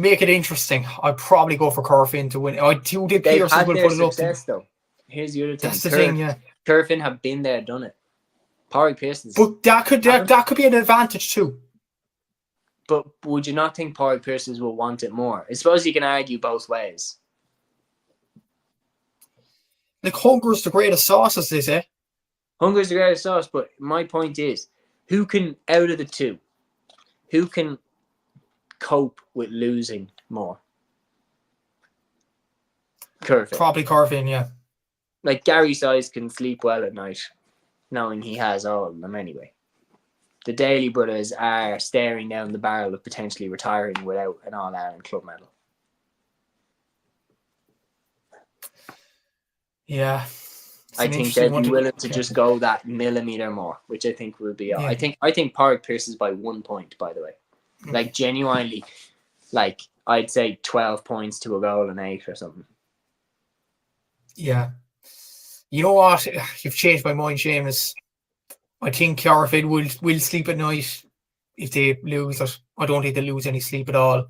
make it interesting, I'd probably go for Corofin to win. I do think Pearses will put it up. Though. Here's the other thing. That's the thing, yeah. Corofin have been there, done it. Padraig Pearses. But that could be an advantage too. But would you not think Padraig Pearses will want it more? I suppose you can argue both ways. Hunger's the greatest sauce, as they say. Hunger's the greatest sauce, but my point is, out of the 2, who can cope with losing more? Corofin. Probably Corofin, yeah. Gary Size can sleep well at night, knowing he has all of them anyway. The Daly brothers are staring down the barrel of potentially retiring without an All-Ireland club medal. Yeah. I think they'd be willing to just go that millimetre more, which I think will be... Yeah. I think Padraig Pearses by 1 point, by the way. Genuinely, I'd say 12 points to a goal and 8 or something. Yeah. You know what? You've changed my mind, Seamus. I think Corofin will sleep at night if they lose it. I don't think they'll lose any sleep at all.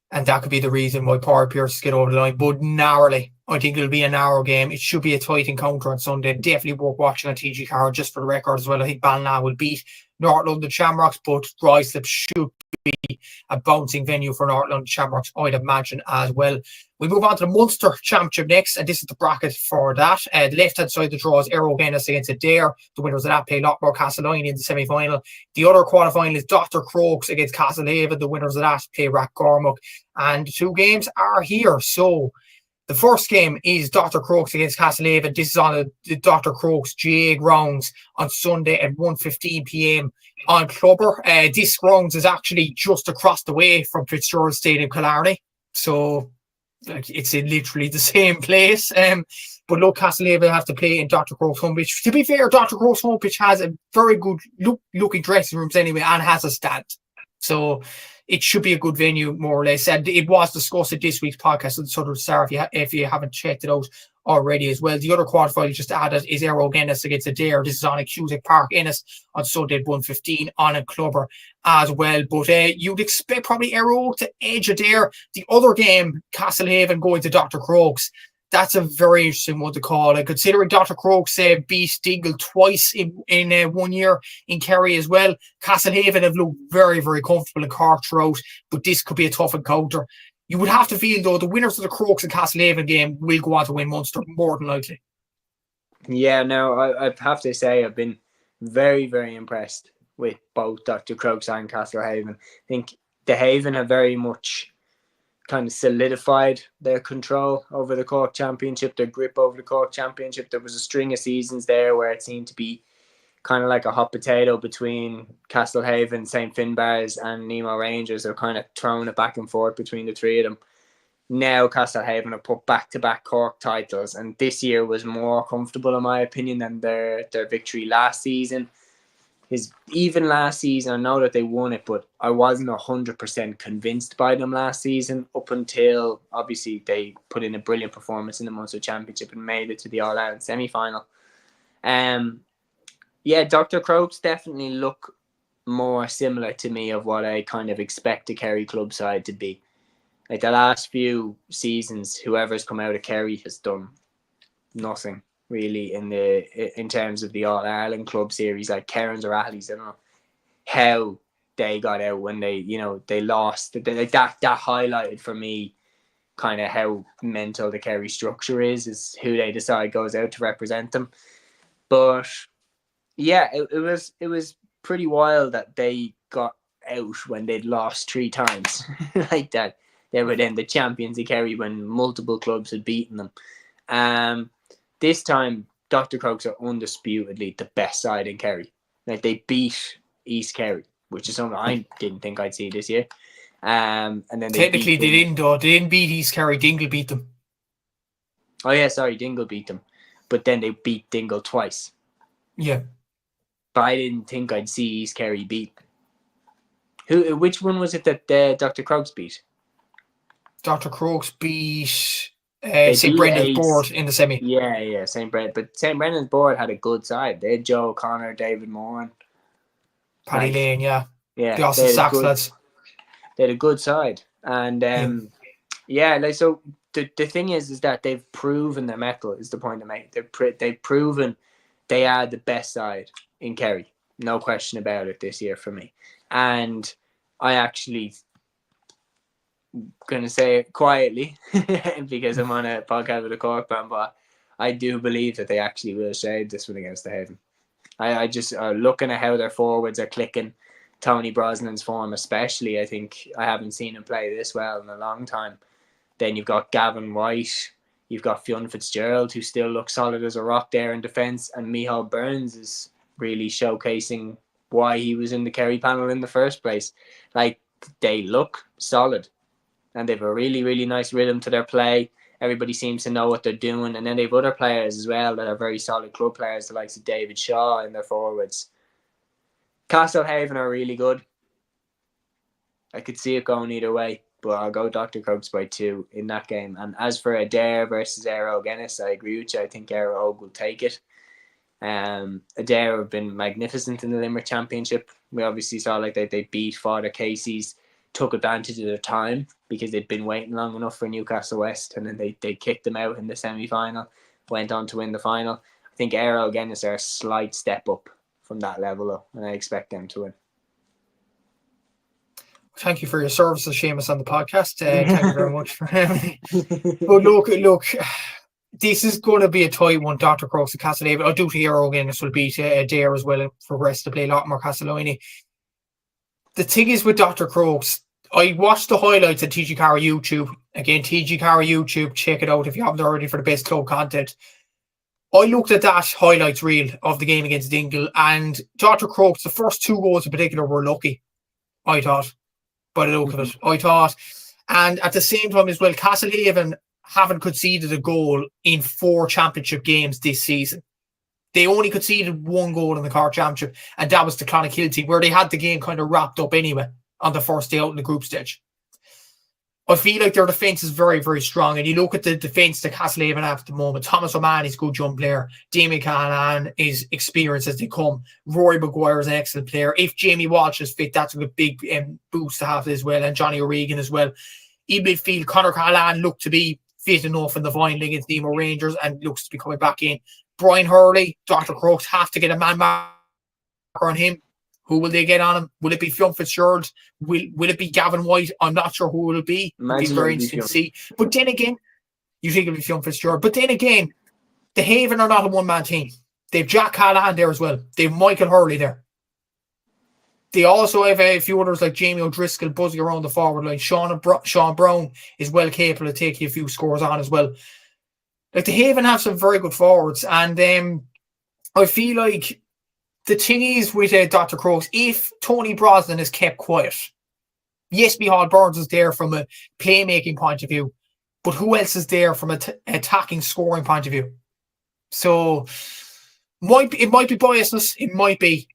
And that could be the reason why Padraig Pearses get over the line. But narrowly, I think it'll be a narrow game. It should be a tight encounter on Sunday. Definitely worth watching on TG Card, just for the record as well. I think Ballina will beat North London Shamrocks, but Ruislip should be a bouncing venue for North London Shamrocks, I'd imagine, as well. We move on to the Munster Championship next, and this is the bracket for that. The left-hand side of the draw is Errigal against Adare. The winners of that play Lockmore Castlehaven in the semi-final. The other quarter-final is Dr. Crokes against Castlehaven. The winners of that play Rathvilly. And the 2 games are here. So The first game is Dr. Crokes against Castlehaven. This is on the Dr. Crokes GA grounds on Sunday at 1:15 p.m. on Clubber. This grounds is actually just across the way from Fitzgerald Stadium, Killarney. So it's in literally the same place. But look, Castlehaven have to play in Dr. Crokes home pitch. To be fair, Dr. Crokes home pitch has a very good looking dressing rooms anyway, and has a stand. So it should be a good venue, more or less. And it was discussed at this week's podcast at the Southern Star, if you haven't checked it out already as well. The other quarterfinal just added is Errigal against Adare. This is on at Cusack Park, Ennis, on Sunday at 1:15 on a Clubber as well. But you'd expect probably Errigal to edge Adare. The other game, Castlehaven going to Dr. Crokes. That's a very interesting one to call. And considering Dr. Crokes beat Dingle twice in 1 year in Kerry as well, Castlehaven have looked very, very comfortable in Cork throughout, but this could be a tough encounter. You would have to feel, though, the winners of the Crokes and Castlehaven game will go on to win Munster, more than likely. Yeah, no, I have to say I've been very, very impressed with both Dr. Crokes and Castlehaven. I think the Haven have very much kind of solidified their control over the Cork Championship, their grip over the Cork Championship. There was a string of seasons there where it seemed to be kind of like a hot potato between Castlehaven, St. Finbarrs and Nemo Rangers. They're kind of throwing it back and forth between the three of them. Now Castlehaven have put back-to-back Cork titles, and this year was more comfortable in my opinion than their victory last season. Even last season, I know that they won it, but I wasn't 100% convinced by them last season, up until obviously they put in a brilliant performance in the Munster Championship and made it to the All-Ireland semi-final. Yeah, Dr. Crokes definitely look more similar to me of what I kind of expect a Kerry club side to be. Like the last few seasons, whoever's come out of Kerry has done nothing really in terms of the All-Ireland club series, like Cairns or Athletes. I don't know how they got out when they lost. That highlighted for me kind of how mental the Kerry structure is who they decide goes out to represent them. But yeah, it was pretty wild that they got out when they'd lost 3 times like that. They were then the champions of Kerry when multiple clubs had beaten them. This time, Dr. Crokes are undisputedly the best side in Kerry. Like they beat East Kerry, which is something I didn't think I'd see this year. And then technically they didn't though. They didn't beat East Kerry. Dingle beat them. Oh yeah, sorry, Dingle beat them, but then they beat Dingle twice. Yeah, but I didn't think I'd see East Kerry beat. Which one was it that Dr. Crokes beat? Dr. Crokes beat St. Brendan's board in the semi. Yeah, St. Brendan. But St. Brendan's board had a good side. They had Joe O'Connor, David Moran, Paddy Lane, yeah. The Austin Sachs lads. They had a good side. And so the thing is that they've proven their mettle is the point to make. They've proven they are the best side in Kerry. No question about it this year for me. And I actually going to say it quietly because I'm on a podcast with a Cork fan, but I do believe that they actually will shade this one against the Haven. I just looking at how their forwards are clicking. Tony Brosnan's form especially, I think I haven't seen him play this well in a long time. Then you've got Gavin White, you've got Fionn Fitzgerald, who still looks solid as a rock there in defence, and Micheál Burns is really showcasing why he was in the Kerry panel in the first place. Like, they look solid. And they have a really, really nice rhythm to their play. Everybody seems to know what they're doing. And then they have other players as well that are very solid club players, the likes of David Shaw in their forwards. Castlehaven are really good. I could see it going either way, but I'll go Dr. Crokes by 2 in that game. And as for Adare versus Eire Guinness, I agree with you. I think Eire will take it. Adare have been magnificent in the Limerick Championship. We obviously saw like they beat Father Casey's, took advantage of their time because they'd been waiting long enough for Newcastle West, and then they kicked them out in the semi-final, went on to win the final. I think Eire again is a slight step up from that level though, and I expect them to win. Thank you for your services, Seamus, on the podcast. Thank you very much for having me. But look, this is going to be a tight one. Dr. Crokes and Castlehaven. I do think Eire Guinness will beat Adare as well and progress to play a lot more Castellini. The thing is with Dr. Crokes, I watched the highlights at TG Car YouTube. Again, TG Car YouTube, check it out if you haven't already for the best club content. I looked at that highlights reel of the game against Dingle, and Dr. Crokes, the first 2 goals in particular were lucky, I thought, by the look of it. I thought, and at the same time as well, Castlehaven haven't conceded a goal in 4 championship games this season. They only conceded 1 goal in the Cork Championship, and that was to Clonakilty, where they had the game kind of wrapped up anyway on the first day out in the group stage. I feel like their defence is very, very strong. And you look at the defence that Castlehaven have at the moment. Thomas O'Mahony is a good young player. Damien Clann is experienced as they come. Rory Maguire is an excellent player. If Jamie Walsh is fit, that's a big boost to have as well. And Johnny Errigan as well. In midfield, Conor Callan looked to be fit enough in the final against Nemo Rangers and looks to be coming back in. Brian Hurley, Dr. Crokes have to get a man marker on him. Who will they get on him? Will it be Fionn Fitzgerald? Will it be Gavin White? I'm not sure who it will be. It'll be very interesting to see. But then again, you think it'll be Fionn Fitzgerald. But then again, the Haven are not a one-man team. They've Jack Callahan there as well. They've Michael Hurley there. They also have a few others like Jamie O'Driscoll buzzing around the forward line. Sean Brown is well capable of taking a few scores on as well. Like the Haven have some very good forwards, and I feel like the thing is with Dr. Crokes, if Tony Brosnan is kept quiet, yes, Micheál Burns is there from a playmaking point of view, but who else is there from an attacking scoring point of view? So it might be biasness, it might be.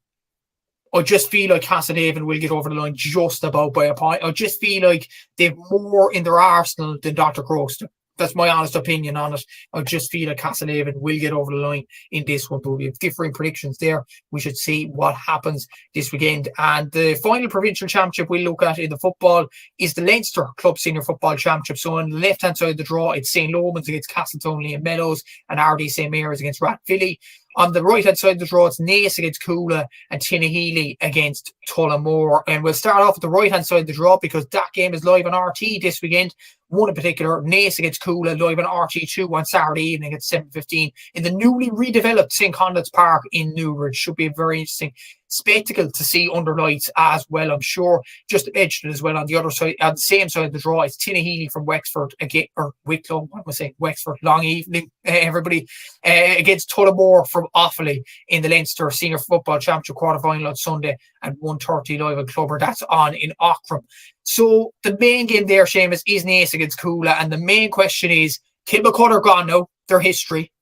I just feel like Castlehaven will get over the line just about by a point. I just feel like they've more in their arsenal than Dr. Crokes do. That's my honest opinion on it. I just feel like Castlehaven will get over the line in this one, but we have differing predictions there. We should see what happens this weekend. And the final provincial championship we'll look at in the football is the Leinster Club Senior Football Championship. So on the left-hand side of the draw, it's St. Lomans against Castletown and Meadows and Ardee St. Mary's against Rathvilly. On the right-hand side of the draw, it's Naas against Cuala and Tinahely against Tullamore. And we'll start off with the right-hand side of the draw because that game is live on RT this weekend. One in particular, Naas against Cuala, live on RT2 on Saturday evening at 7:15 in the newly redeveloped St. Conleth's Park in Newbridge. Should be a very interesting spectacle to see under lights as well, I'm sure. Just to mention as well, on the other side, on the same side of the draw, it's Tinahely from Wexford again, or Wicklow, what am I saying? Wexford, long evening, everybody, against Tullamore from Offaly in the Leinster Senior Football Championship quarter-final on Sunday at 1:30 live on Clubber. That's on in Aughrim. So the main game there, Seamus, is Naas against Cuala, and the main question is, Kilmacud are gone now, their history.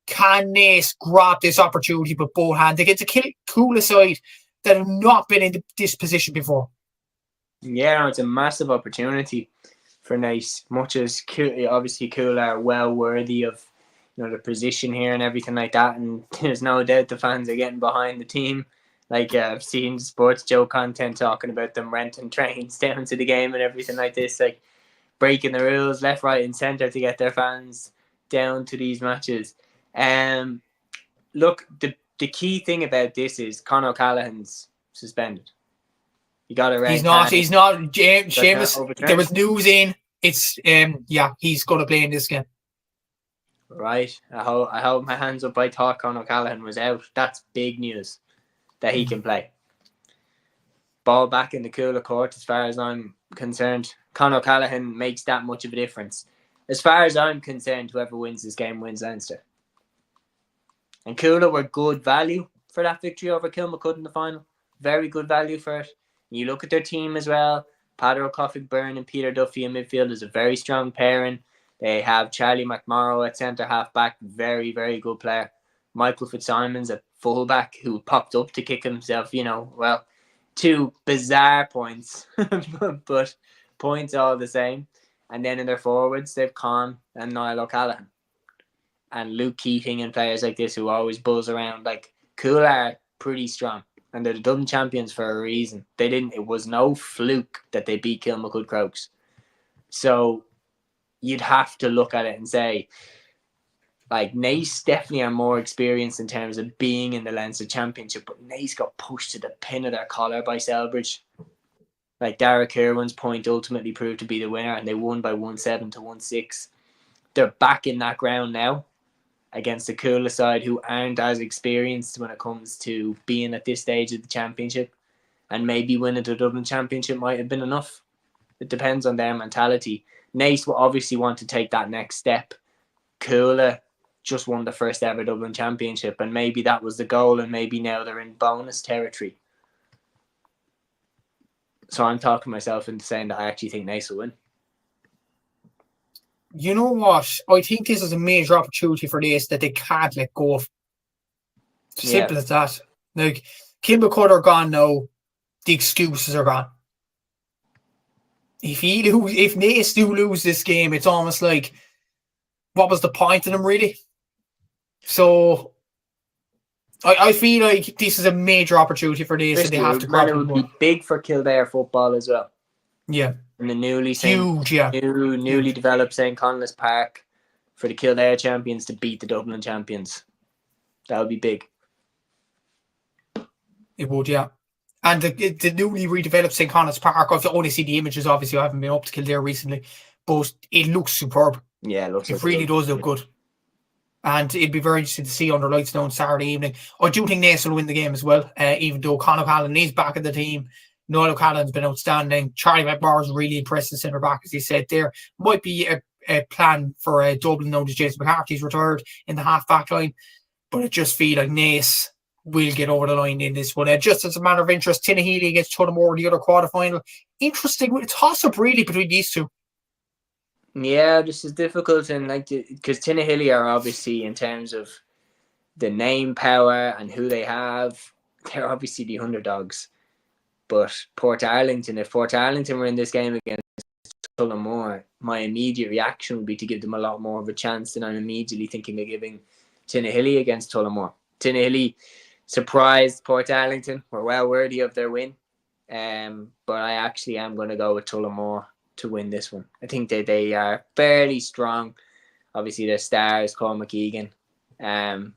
Can Naas grab this opportunity with both hands against a Cuala side that have not been in this position before? Yeah, it's a massive opportunity for Naas. Much as obviously Cuala are well worthy of the position here and everything like that, and there's no doubt the fans are getting behind the team. Like I've seen sports joke content talking about them renting trains down to the game and everything like this, like breaking the rules left, right, and centre to get their fans down to these matches. Look, the key thing about this is Conor Callahan's suspended. He got a red card. He's not. Seamus, there was news in. It's he's going to play in this game. Right. I hold my hands up. I thought Conor Callahan was out. That's big news that he can play. Ball back in the Cuala court, as far as I'm concerned. Conor Callahan makes that much of a difference. As far as I'm concerned, whoever wins this game wins Leinster. And Cuala were good value for that victory over Kilmacud in the final. Very good value for it. You look at their team as well. Padraig Coffey-Byrne and Peter Duffy in midfield is a very strong pairing. They have Charlie McMorrow at centre half back, very, very good player. Michael Fitzsimons at fullback, who popped up to kick himself, 2 bizarre points, but points all the same. And then in their forwards, they've Con and Niall O'Callaghan. And Luke Keating and players like this who always buzz around. Like, Cuala are pretty strong. And they're the Dublin champions for a reason. It was no fluke that they beat Kilmacud Crokes. So you'd have to look at it and say, like, Naas definitely are more experienced in terms of being in the Leinster Championship, but Naas got pushed to the pin of their collar by Selbridge. Like, Dara Kirwan's point ultimately proved to be the winner, and they won by 1-7 to 1-6. They're back in that ground now against the Cuala side, who aren't as experienced when it comes to being at this stage of the championship, and maybe winning the Dublin Championship might have been enough. It depends on their mentality. Naas will obviously want to take that next step. Cuala just won the first ever Dublin Championship, and maybe that was the goal, and maybe now they're in bonus territory. So I'm talking myself into saying that I actually think Naas will win. You know what? I think this is a major opportunity for Naas that they can't let go of. Simple as that. Like, Kilcoo are gone now. The excuses are gone. If Naas do lose this game, it's almost like, what was the point of them, really? So I feel like this is a major opportunity for Naas, and they have to grab it. It would be big for Kildare football as well. Yeah. And the newly Huge. developed St. Conleth's Park for the Kildare champions to beat the Dublin champions. That would be big. It would, yeah. And the newly redeveloped St. Conleth's Park, I've only seen the images, obviously. I haven't been up to Kildare recently, but it looks superb. Yeah, it really does look good. And it'd be very interesting to see under lights now on Saturday evening. I do think Naas will win the game as well, even though Conor O'Callaghan is back in the team. Noel O'Callaghan's been outstanding. Charlie McMorris really impressed the centre back, as he said there. Might be a plan for Dublin now that James McCarthy's retired in the half back line. But I just feel like Naas will get over the line in this one. Just as a matter of interest, Tinahely against Tullamore, the other quarterfinal. Interesting. It's a toss-up really between these two. Yeah, this is difficult, and because Tinahely are obviously, in terms of the name power and who they have, they're obviously the underdogs. But if Port Arlington were in this game against Tullamore, my immediate reaction would be to give them a lot more of a chance than I'm immediately thinking of giving Tinahely against Tullamore. Tinahely surprised Port Arlington, were well worthy of their win. But I actually am going to go with Tullamore to win this one. I think that they are fairly strong. Obviously, their stars, Colm McKeegan. I'm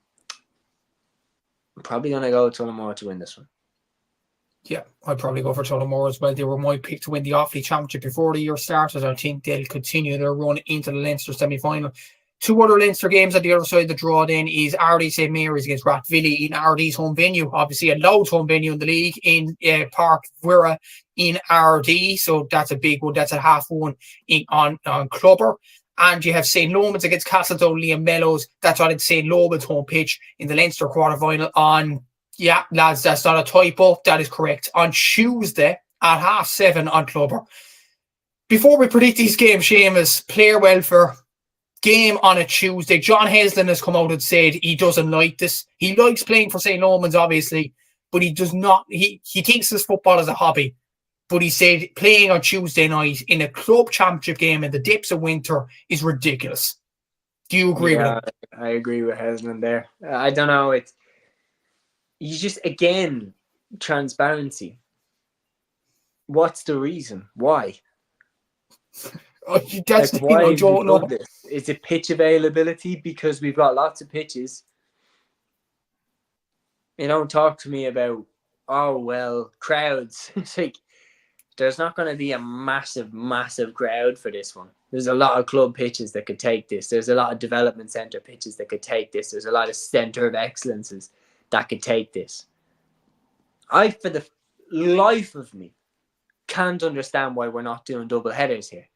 probably going to go with Tullamore to win this one. Yeah, I'd probably go for Tullamore as well. They were my pick to win the Offaly Championship before the year started. I think they'll continue their run into the Leinster semi-final. Two other Leinster games on the other side of the draw then is Ardee St. Mary's against Rathvilly in Ardee's home venue. Obviously a loud home venue in the league in Park Wirra in Ardee. So that's a big one. That's a half one on Clubber. And you have St. Lomans against Castlehaven, Liam Mellows. That's on St. Lomans home pitch in the Leinster quarter-final on... Yeah, lads, that's not a typo. That is correct. On Tuesday at 7:30 on Clubber. Before we predict these games, Seamus, player welfare, game on a Tuesday. John Heslin has come out and said he doesn't like this. He likes playing for St. Lomans, obviously, but he does not. He thinks his football is a hobby. But he said playing on Tuesday night in a club championship game in the depths of winter is ridiculous. Do you agree with him? I agree with Heslin there. I don't know. You just, again, transparency. What's the reason? Why? That's the thing I don't know. Is it pitch availability? Because we've got lots of pitches. You don't talk to me about, crowds. It's like, there's not going to be a massive, massive crowd for this one. There's a lot of club pitches that could take this. There's a lot of development centre pitches that could take this. There's a lot of centre of excellences that could take this. I, for the life of me, can't understand why we're not doing double headers here.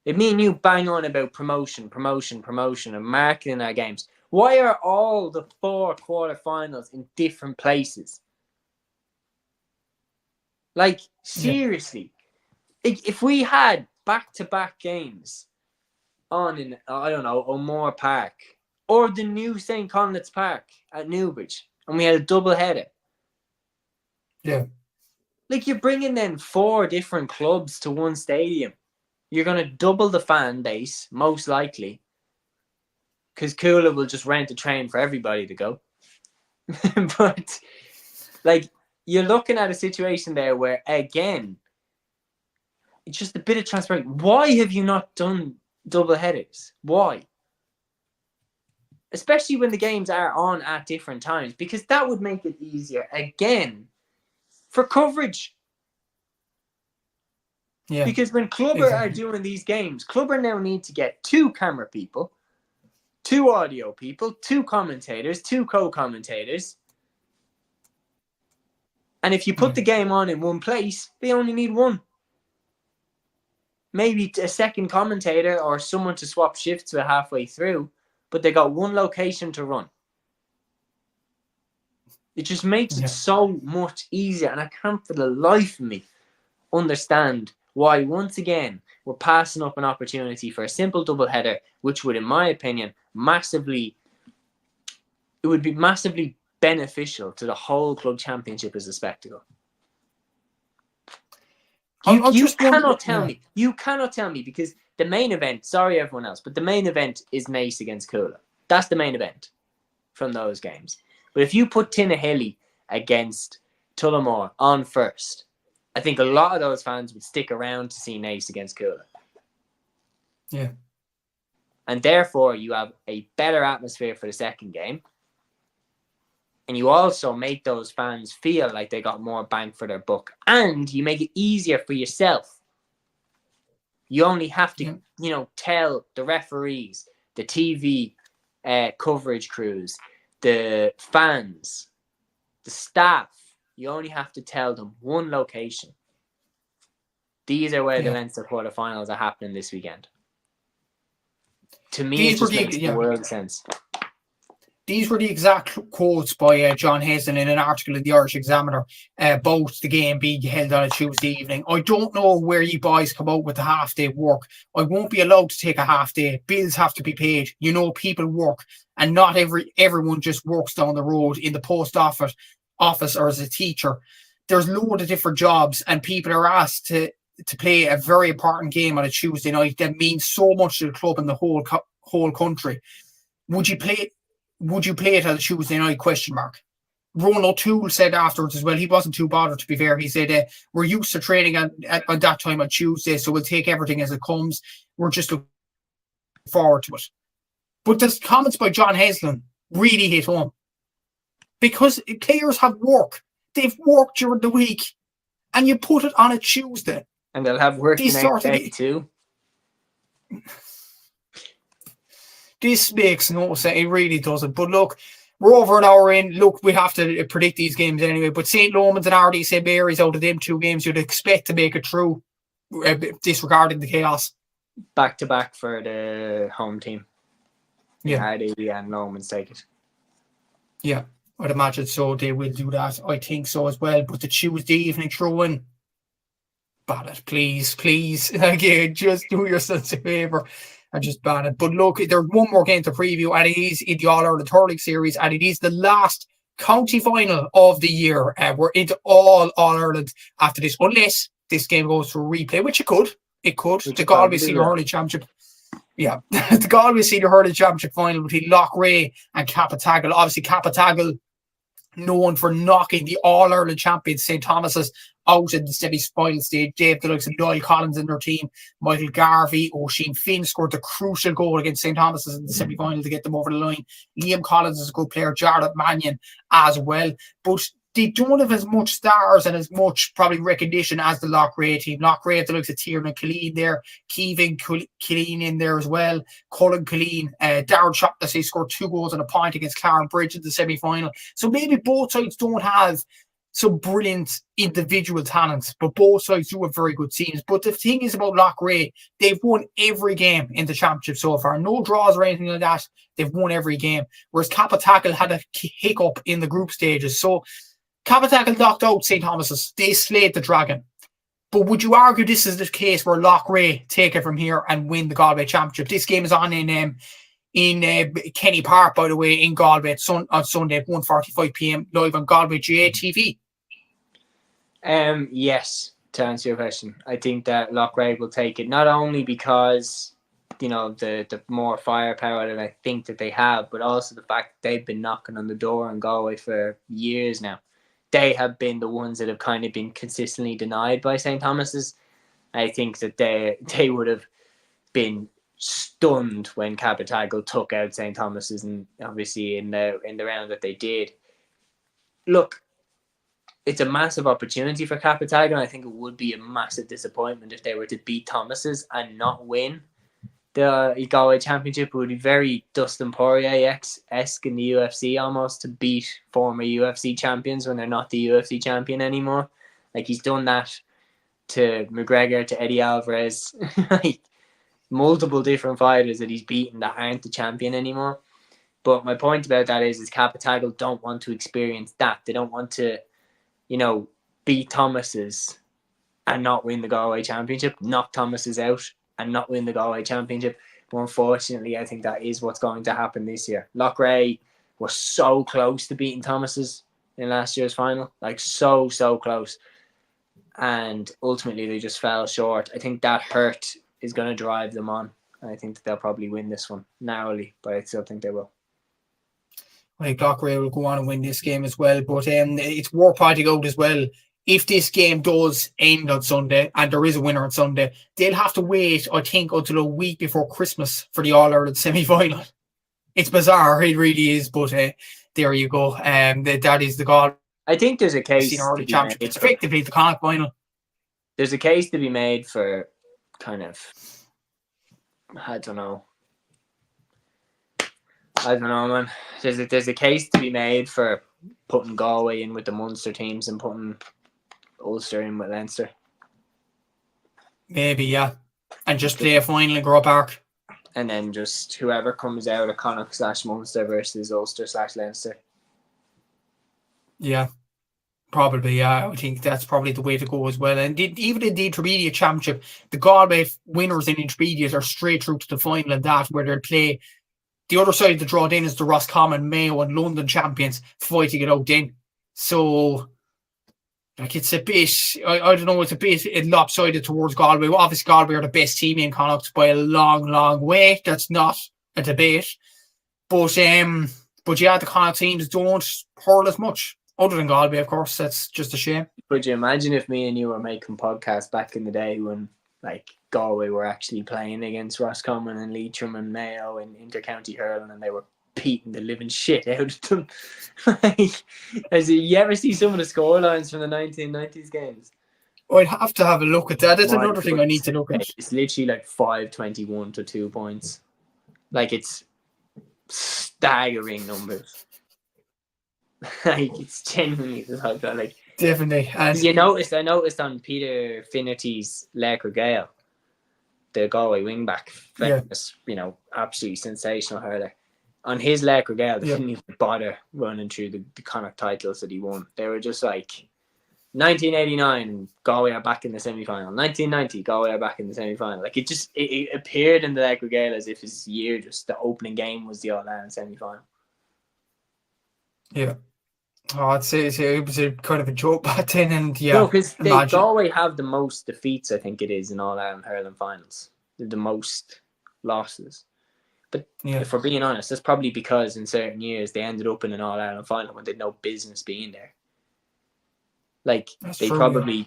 If me and you bang on about promotion, and marketing our games, why are all the 4 quarterfinals in different places? Like, seriously, if we had back-to-back games on in, I don't know, O'More Park or the new St. Conleth's Park at Newbridge, and we had a double header. Yeah. Like, you're bringing then 4 different clubs to one stadium. You're going to double the fan base, most likely, because Cuala will just rent a train for everybody to go. But, like, you're looking at a situation there where, again, it's just a bit of transparency. Why have you not done double headers? Why? Especially when the games are on at different times, because that would make it easier, again, for coverage. Yeah. Because when Clubber are doing these games, Clubber now need to get 2 camera people, 2 audio people, 2 commentators, 2 co-commentators. And if you put the game on in one place, they only need 1. maybe a second commentator or someone to swap shifts with halfway through, but they got one location to run. It just makes it so much easier, and I can't for the life of me understand why, once again, we're passing up an opportunity for a simple doubleheader, which would, in my opinion, it would be massively beneficial to the whole club championship as a spectacle. You cannot tell me, because the main event, sorry everyone else, but the main event is Naas against Cuala. That's the main event from those games. But if you put Tinahely against Tullamore on first, I think a lot of those fans would stick around to see Naas against Cuala. Yeah. And therefore, you have a better atmosphere for the second game. And you also make those fans feel like they got more bang for their buck. And you make it easier for yourself. You only have to, tell the referees, the TV coverage crews, the fans, the staff, you only have to tell them one location. These are where the Leinster quarterfinals are happening this weekend. To me, it just makes the world of sense. These were the exact quotes by John Hazen in an article in the Irish Examiner about the game being held on a Tuesday evening. I don't know where you boys come out with the half-day work. I won't be allowed to take a half-day. Bills have to be paid. People work, and not everyone just works down the road in the post office or as a teacher. There's loads of different jobs, and people are asked to play a very important game on a Tuesday night that means so much to the club and the whole country. Would you play it on a Tuesday night? ? Ron O'Toole said afterwards as well, he wasn't too bothered, to be fair. He said, we're used to training on that time on Tuesday, so we'll take everything as it comes. We're just looking forward to it. But the comments by John Haslin really hit home. Because players have work. They've worked during the week. And you put it on a Tuesday. And they'll have work the next day too. This makes no sense. It really doesn't. But look, we're over an hour in. Look, we have to predict these games anyway. But St. Lomans and Ardee, St. Mary's, out of them two games, you'd expect to make it through, disregarding the chaos. Back to back for the home team. Yeah. Ardee and Lomans take it. Yeah, I'd imagine so. They will do that. I think so as well. But the Tuesday evening throw-in, ban it, please. Again, just do yourselves a favour and just ban it. But look, there's one more game to preview, and it is in the All-Ireland Hurling Series, and it is the last county final of the year. We're into All-Ireland after this, unless this game goes to a replay, which it could. It could. The Galway Senior Hurling Championship. Yeah, the Galway Senior Hurling Championship final between Loughrea and Capatagal. Obviously, Capatagal known for knocking the All-Ireland champions St. Thomas's out in the semi-final stage. Dave, the likes of Niall Collins in their team, Michael Garvey, Oisin Finn scored the crucial goal against St. Thomas's in the semi-final to get them over the line. Liam Collins is a good player, Jared Mannion as well. But they don't have as much stars and as much probably recognition as the Loughrea team. Loughrea, the likes of Ciaran and Killeen there, Keevin Killeen in there as well, Colin Killeen, Darren Shaughnessy scored 2 goals and a point against Clarenbridge in the semi-final. So maybe both sides don't have some brilliant individual talents, but both sides do have very good teams. But the thing is about Loughrea, they've won every game in the championship so far. No draws or anything like that. They've won every game. Whereas Capatagal had a hiccup in the group stages. So Capatagal knocked out St. Thomas's. They slayed the Dragon. But would you argue this is the case where Loughrea take it from here and win the Galway Championship? This game is on in Kenny Park, by the way, in Galway on Sunday at 1:45 p.m. live on Galway GA TV. Yes, to answer your question, I think that Loughrea will take it, not only because the more firepower that I think that they have, but also the fact that they've been knocking on the door in Galway for years now. They have been the ones that have kind of been consistently denied by St. Thomas's. I think that they would have been stunned when Capatagal took out St. Thomas's, and obviously in the round that they did. Look, it's a massive opportunity for Capatagal. I think it would be a massive disappointment if they were to beat Thomas's and not win the Galway Championship. It would be very Dustin Poirier-esque in the UFC almost, to beat former UFC champions when they're not the UFC champion anymore. Like, he's done that to McGregor to Eddie Alvarez, like multiple different fighters that he's beaten that aren't the champion anymore. But my point about that is Capitago don't want to experience that. They don't want to, beat Thomas's and not win the Galway Championship, knock Thomas's out and not win the Galway Championship. But unfortunately, I think that is what's going to happen this year. Loughrea was so close to beating Thomas's in last year's final, like so close. And ultimately, they just fell short. I think that hurt is going to drive them on. I think that they'll probably win this one narrowly, but I still think they will. I think Loughrea will go on and win this game as well, but it's worth pointing out as well, if this game does end on Sunday and there is a winner on Sunday, they'll have to wait, I think, until a week before Christmas for the All-Ireland semi-final. It's bizarre, it really is, but there you go. That is the goal. I think there's a case to be made. It's effectively the Connacht final. There's a case to be made for kind of, I don't know, man. There's a case to be made for putting Galway in with the Munster teams and putting Ulster in with Leinster. Maybe, yeah. And just play a final in Grove Park. And then just whoever comes out of Connacht/Munster versus Ulster/Leinster. Yeah. Probably, yeah. I think that's probably the way to go as well. And even in the Intermediate Championship, the Galway winners in Intermediate are straight through to the final and that, where they'll play. The other side of the draw then is the Roscommon, Mayo and London champions fighting it out then. So, like, it's a bit, I don't know, it's a bit lopsided towards Galway. Well, obviously, Galway are the best team in Connacht by a long way. That's not a debate. But yeah, the Connacht teams don't hurl as much. Other than Galway, of course. That's just a shame. Could you imagine if me and you were making podcasts back in the day when, like, Galway were actually playing against Roscommon and Leitrim and Mayo in inter-county hurling and they were beating the living shit out of them? You ever see some of the scorelines from the 1990s games? I'd have to have a look at that. That's another thing I need to look at. It's literally like 5-21 to 2 points. Like, it's staggering numbers. Like, it's genuinely like that. Like, definitely. And I noticed on Peter Finnerty's Laker Gale, the Galway wingback, famous, absolutely sensational hurler. On his Laker Gale, they didn't even bother running through the Connacht titles that he won. They were just like 1989, Galway are back in the semi-final. 1990, Galway are back in the semi-final. Like, it appeared in the Laker Gale as if his year, just the opening game was the All-Ireland semi-final. Yeah. Oh, I'd say it was a kind of a joke back then, and yeah. No, because Galway have the most defeats, I think it is, in All-Ireland hurling finals. They're the most losses. But if we're being honest, that's probably because in certain years they ended up in an All-Ireland final when they had no business being there. Like, they probably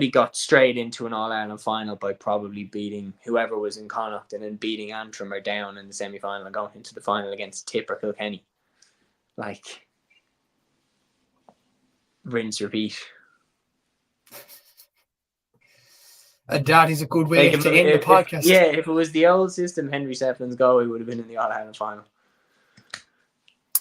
got straight into an All-Ireland final by probably beating whoever was in Connacht and then beating Antrim or Down in the semi-final and going into the final against Tip or Kilkenny. Like, rinse, repeat. And that is a good way to end the podcast. If it was the old system, Henry Seflin's Galway would have been in the All-Ireland final.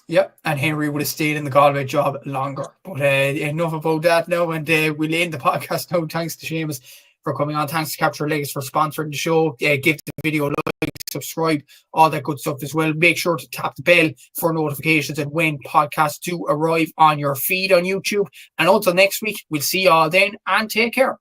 Yep, and Henry would have stayed in the Galway job longer. But enough about that now, and we'll end the podcast now. Thanks to Seamus for coming on. Thanks to Capture Legacy for sponsoring the show. Give the video a like, subscribe, all that good stuff as well. Make sure to tap the bell for notifications and when podcasts do arrive on your feed on YouTube. And until next week, we'll see you all then, and take care.